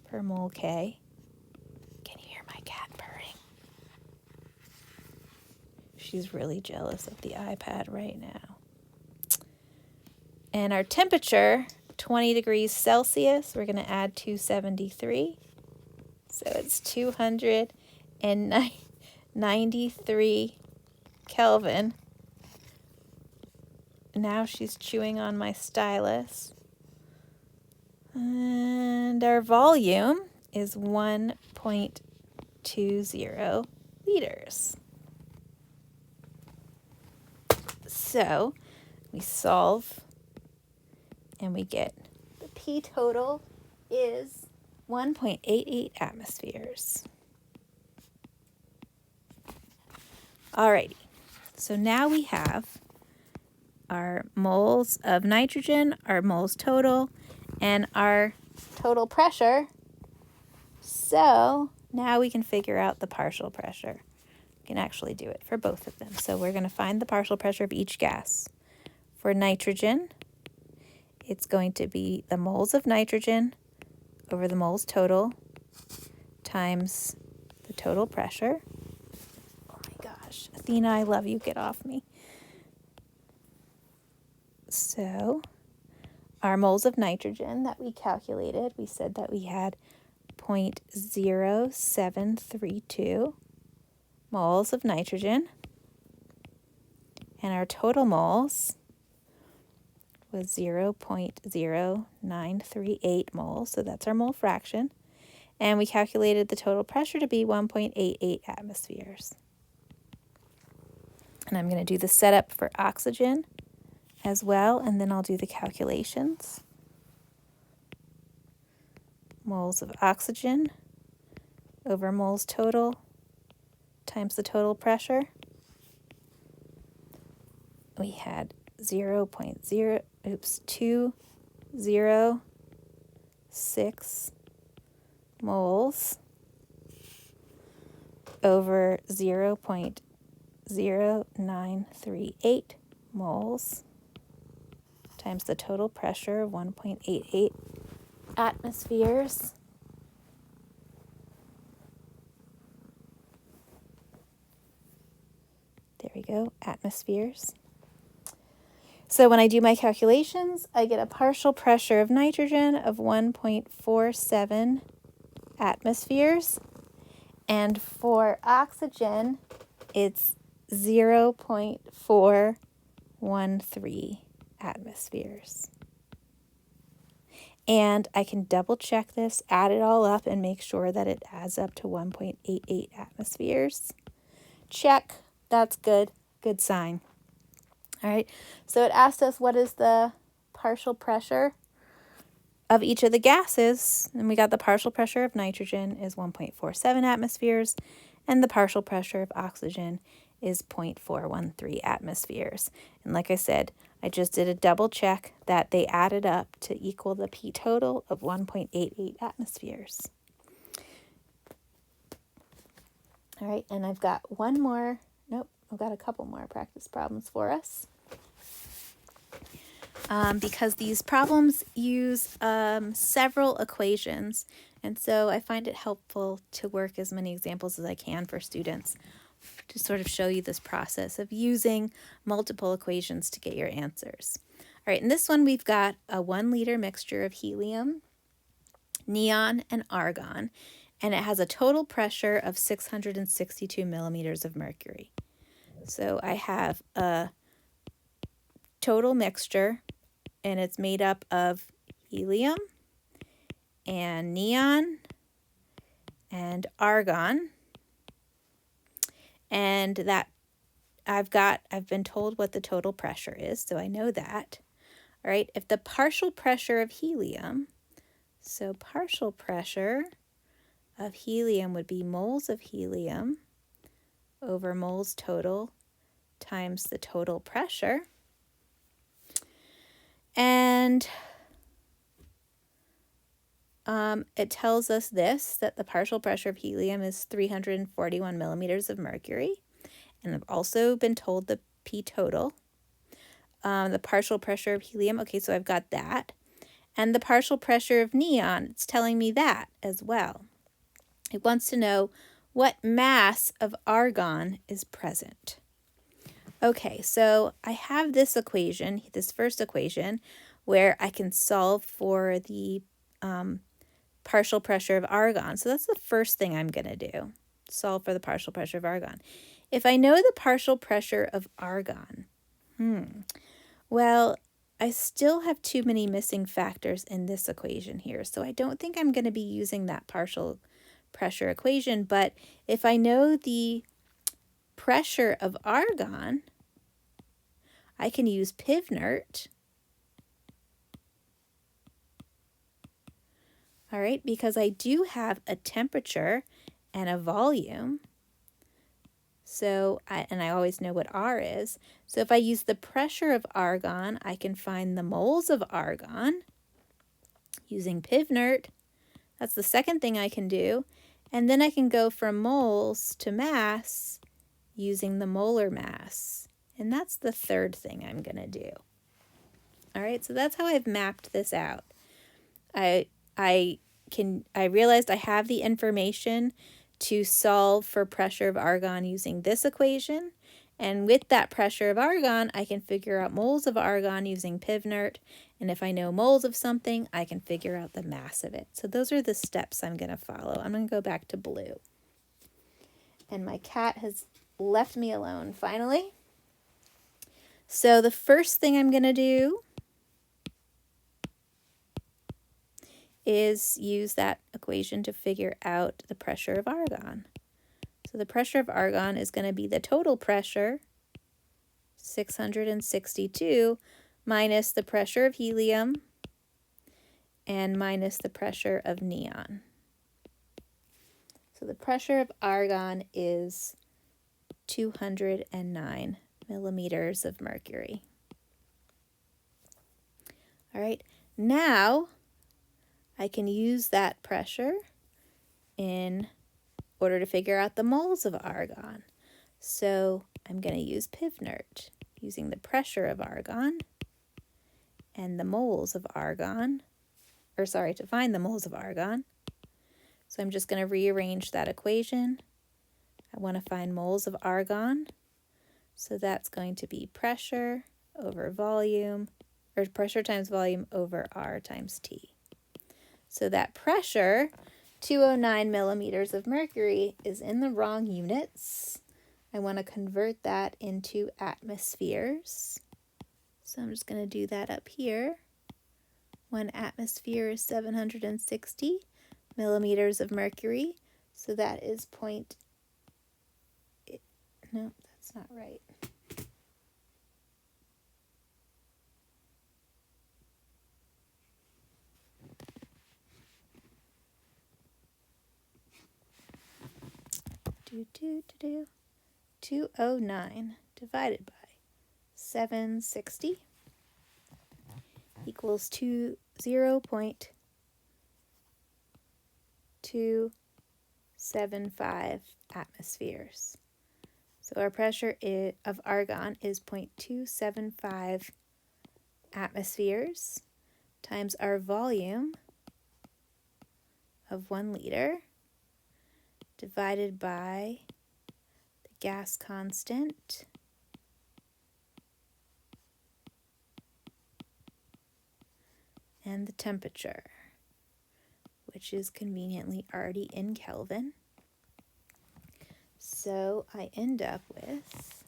per mole K. Can you hear my cat purring? She's really jealous of the iPad right now. And our temperature, 20 degrees Celsius, we're going to add 273. So it's 293 Kelvin. Now she's chewing on my stylus. And our volume is 1.20 liters. So we solve and we get the P total is 1.88 atmospheres. Alrighty, so now we have our moles of nitrogen, our moles total, and our total pressure. So now we can figure out the partial pressure. We can actually do it for both of them. So we're going to find the partial pressure of each gas. For nitrogen, it's going to be the moles of nitrogen over the moles total times the total pressure. Oh my gosh, Athena, I love you, get off me. So our moles of nitrogen that we calculated, we said that we had 0.0732 moles of nitrogen, and our total moles was 0.0938 moles, so that's our mole fraction, and we calculated the total pressure to be 1.88 atmospheres. And I'm going to do the setup for oxygen as well, and then I'll do the calculations. Moles of oxygen over moles total times the total pressure. We had 206 moles over 0.0938 moles times the total pressure of 1.88 atmospheres there we go, atmospheres. So when I do my calculations, I get a partial pressure of nitrogen of 1.47 atmospheres. And for oxygen, it's 0.413 atmospheres. And I can double check this, add it all up, and make sure that it adds up to 1.88 atmospheres. Check. That's good. Good sign. All right. So it asked us what is the partial pressure of each of the gases. And we got the partial pressure of nitrogen is 1.47 atmospheres. And the partial pressure of oxygen is 0.413 atmospheres. And like I said, I just did a double check that they added up to equal the P total of 1.88 atmospheres. All right, and I've got one more. Nope, I've got a couple more practice problems for us. Because these problems use several equations, and so I find it helpful to work as many examples as I can for students to sort of show you this process of using multiple equations to get your answers. All right, in this one we've got a 1 liter mixture of helium, neon, and argon, and it has a total pressure of 662 millimeters of mercury. So I have a total mixture, and it's made up of helium and neon and argon. And that I've been told what the total pressure is, so I know that. All right, if the partial pressure of helium, so partial pressure of helium would be moles of helium over moles total times the total pressure. And it tells us this, that the partial pressure of helium is 341 millimeters of mercury. And I've also been told the P total. The partial pressure of helium, okay, so I've got that. And the partial pressure of neon, it's telling me that as well. It wants to know what mass of argon is present. Okay, so I have this equation, this first equation, where I can solve for the partial pressure of argon. So that's the first thing I'm going to do, solve for the partial pressure of argon. If I know the partial pressure of argon, well, I still have too many missing factors in this equation here, so I don't think I'm going to be using that partial pressure equation, but if I know the pressure of argon, I can use Pivnert, all right, because I do have a temperature and a volume. So, I always know what R is. So if I use the pressure of argon, I can find the moles of argon using Pivnert. That's the second thing I can do. And then I can go from moles to mass using the molar mass. And that's the third thing I'm going to do. All right, so that's how I've mapped this out. I realized I have the information to solve for pressure of argon using this equation. And with that pressure of argon, I can figure out moles of argon using Pivnert. And if I know moles of something, I can figure out the mass of it. So those are the steps I'm going to follow. I'm going to go back to blue. And my cat has left me alone finally. So the first thing I'm going to do is use that equation to figure out the pressure of argon. So the pressure of argon is going to be the total pressure, 662, minus the pressure of helium and minus the pressure of neon. So the pressure of argon is 209 millimeters of mercury. All right, now I can use that pressure in order to figure out the moles of argon. So I'm going to use Pivnert, using the pressure of argon and the moles of argon, to find the moles of argon. So I'm just going to rearrange that equation. I want to find moles of argon. So that's going to be pressure over volume, or pressure times volume over R times T. So that pressure, 209 millimeters of mercury, is in the wrong units. I want to convert that into atmospheres. So I'm just going to do that up here. 1 atmosphere is 760 millimeters of mercury. So that is no, that's not right. Do 209 divided by 760 equals 0.275 atmospheres. So our pressure of argon is 0.275 atmospheres times our volume of 1 liter divided by the gas constant and the temperature, which is conveniently already in Kelvin. So I end up with,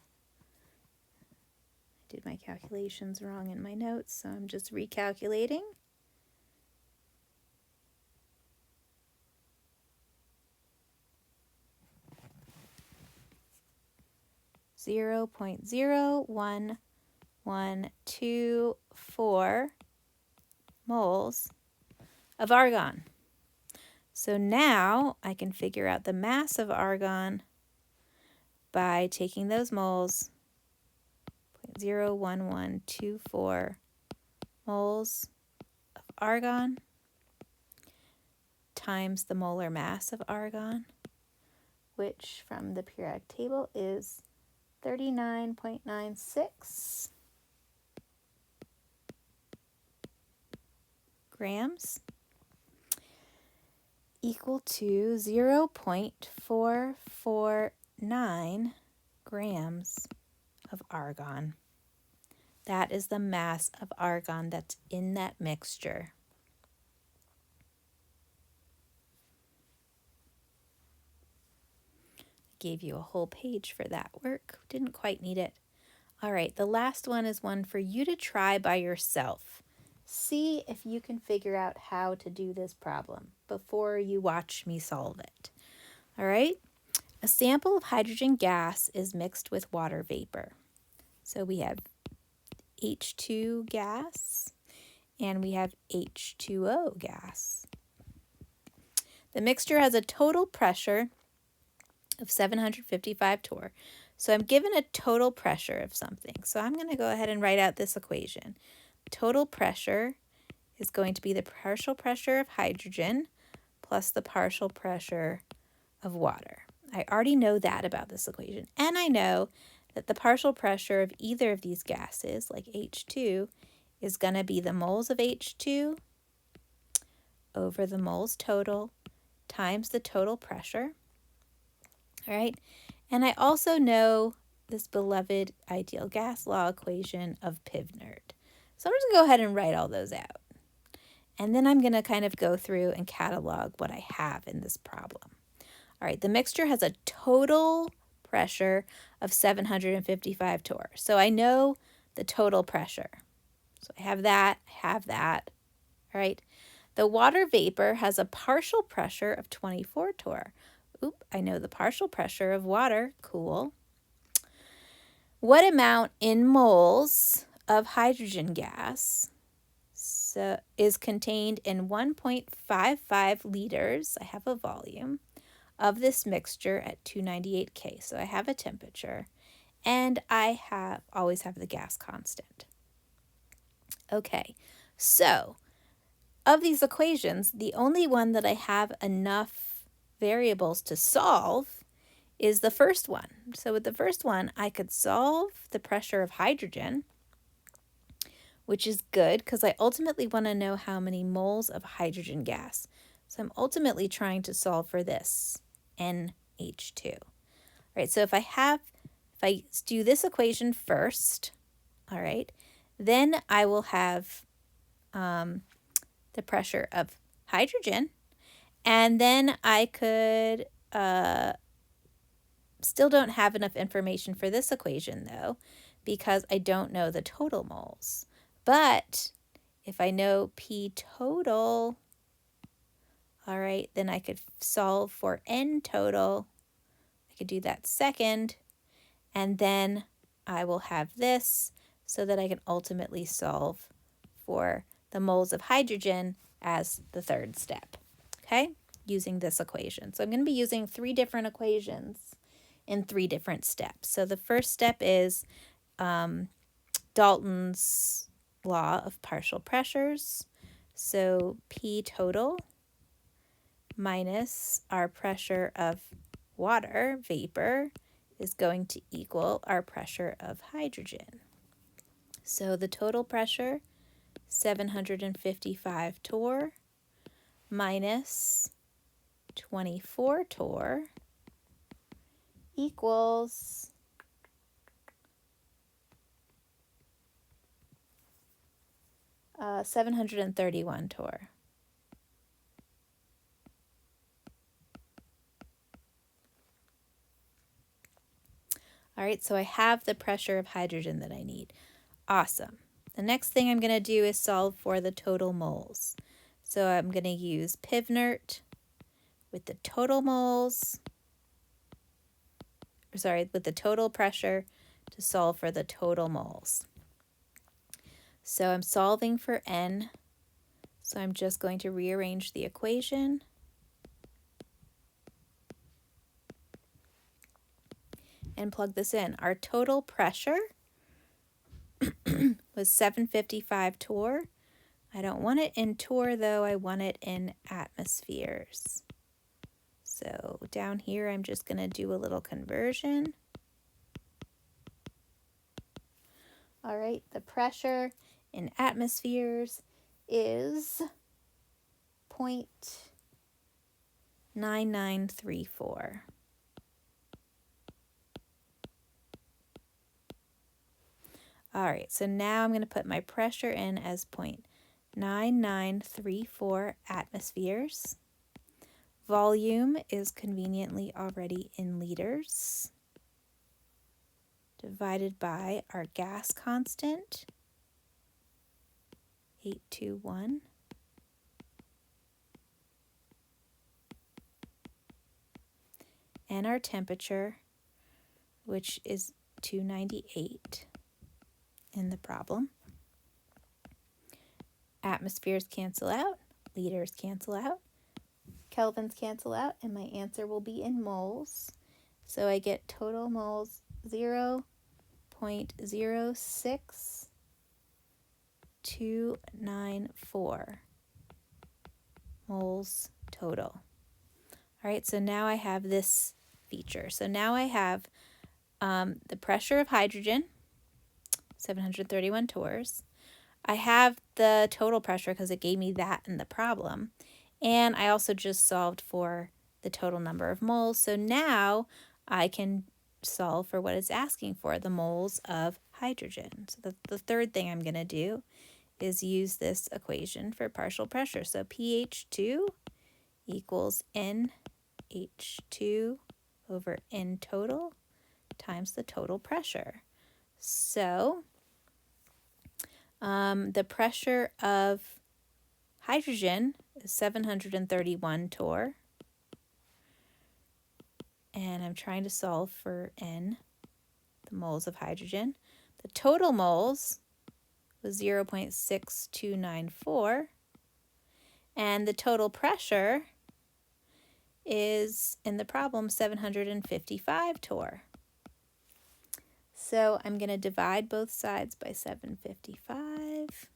I did my calculations wrong in my notes, so I'm just recalculating. .0.01124 moles of argon. So now I can figure out the mass of argon by taking those moles, 0.01124 moles of argon times the molar mass of argon, which from the periodic table is 39.96 grams, equal to 0.449 grams of argon. That is the mass of argon that's in that mixture. Gave you a whole page for that work. Didn't quite need it. All right, the last one is one for you to try by yourself. See if you can figure out how to do this problem before you watch me solve it. All right, a sample of hydrogen gas is mixed with water vapor. So we have H2 gas and we have H2O gas. The mixture has a total pressure of 755 torr. So I'm given a total pressure of something. So I'm going to go ahead and write out this equation. Total pressure is going to be the partial pressure of hydrogen plus the partial pressure of water. I already know that about this equation. And I know that the partial pressure of either of these gases, like H2, is going to be the moles of H2 over the moles total times the total pressure. All right, and I also know this beloved ideal gas law equation of Pivnert. So I'm just going to go ahead and write all those out. And then I'm going to kind of go through and catalog what I have in this problem. All right, the mixture has a total pressure of 755 torr. So I know the total pressure. So I have that, All right. The water vapor has a partial pressure of 24 torr. Oop, I know the partial pressure of water. Cool. What amount in moles of hydrogen gas is contained in 1.55 liters, I have a volume, of this mixture at 298 K. So I have a temperature, and I always have the gas constant. Okay, so of these equations, the only one that I have enough variables to solve is the first one. So with the first one, I could solve the pressure of hydrogen, which is good because I ultimately want to know how many moles of hydrogen gas. So I'm ultimately trying to solve for this, NH2. All right, so if I do this equation first, all right, then I will have the pressure of hydrogen, and then I could, still don't have enough information for this equation though, because I don't know the total moles. But if I know P total, all right, then I could solve for N total. I could do that second, and then I will have this so that I can ultimately solve for the moles of hydrogen as the third step, okay, using this equation. So I'm going to be using 3 different equations in 3 different steps. So the first step is Dalton's law of partial pressures. So P total minus our pressure of water, vapor, is going to equal our pressure of hydrogen. So the total pressure, 755 torr minus 24 torr equals 731 torr. All right, so I have the pressure of hydrogen that I need. Awesome. The next thing I'm going to do is solve for the total moles. So I'm going to use Pivnert with the total moles, with the total pressure to solve for the total moles. So I'm solving for N, so I'm just going to rearrange the equation. And plug this in. Our total pressure was 755 torr. I don't want it in torr though, I want it in atmospheres. So down here I'm just going to do a little conversion. All right, the pressure in atmospheres is 0.9934. All right, so now I'm going to put my pressure in as 0.9934 atmospheres. Volume is conveniently already in liters, divided by our gas constant, 821. And our temperature, which is 298 in the problem. Atmospheres cancel out, liters cancel out, kelvins cancel out, and my answer will be in moles. So I get total moles 0.06294 moles total. All right, so now I have this feature. So now I have the pressure of hydrogen, 731 torrs. I have the total pressure because it gave me that in the problem. And I also just solved for the total number of moles. So now I can solve for what it's asking for, the moles of hydrogen. So the third thing I'm going to do is use this equation for partial pressure. So pH2 equals NH2 over N total times the total pressure. So the pressure of hydrogen is 731 torr. And I'm trying to solve for N, the moles of hydrogen. The total moles was 0.6294. And the total pressure is, in the problem, 755 torr. So I'm going to divide both sides by 755.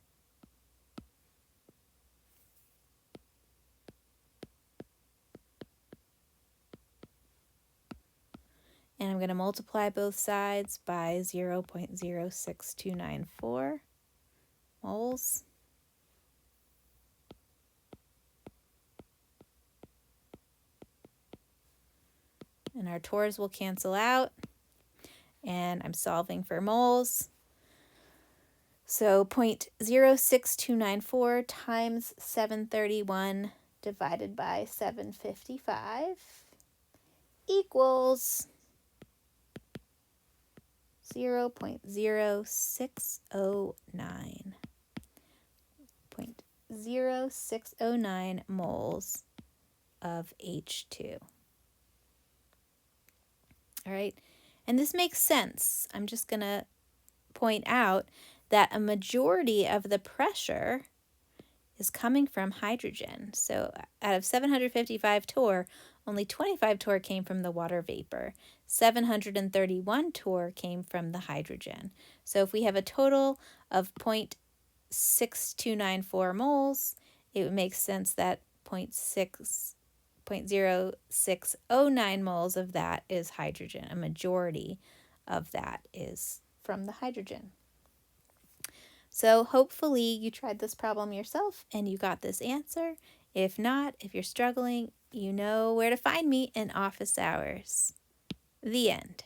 And I'm going to multiply both sides by 0.06294 moles. And our torrs will cancel out. And I'm solving for moles. So 0.06294 times 731 divided by 755 equals 0.0609. 0.0609 moles of H2. All right, and this makes sense. I'm just going to point out that a majority of the pressure is coming from hydrogen. So out of 755 torr, only 25 torr came from the water vapor. 731 torr came from the hydrogen. So if we have a total of 0.6294 moles, it would make sense that 0.0609 moles of that is hydrogen. A majority of that is from the hydrogen. So hopefully you tried this problem yourself and you got this answer. If not, if you're struggling, you know where to find me in office hours. The end.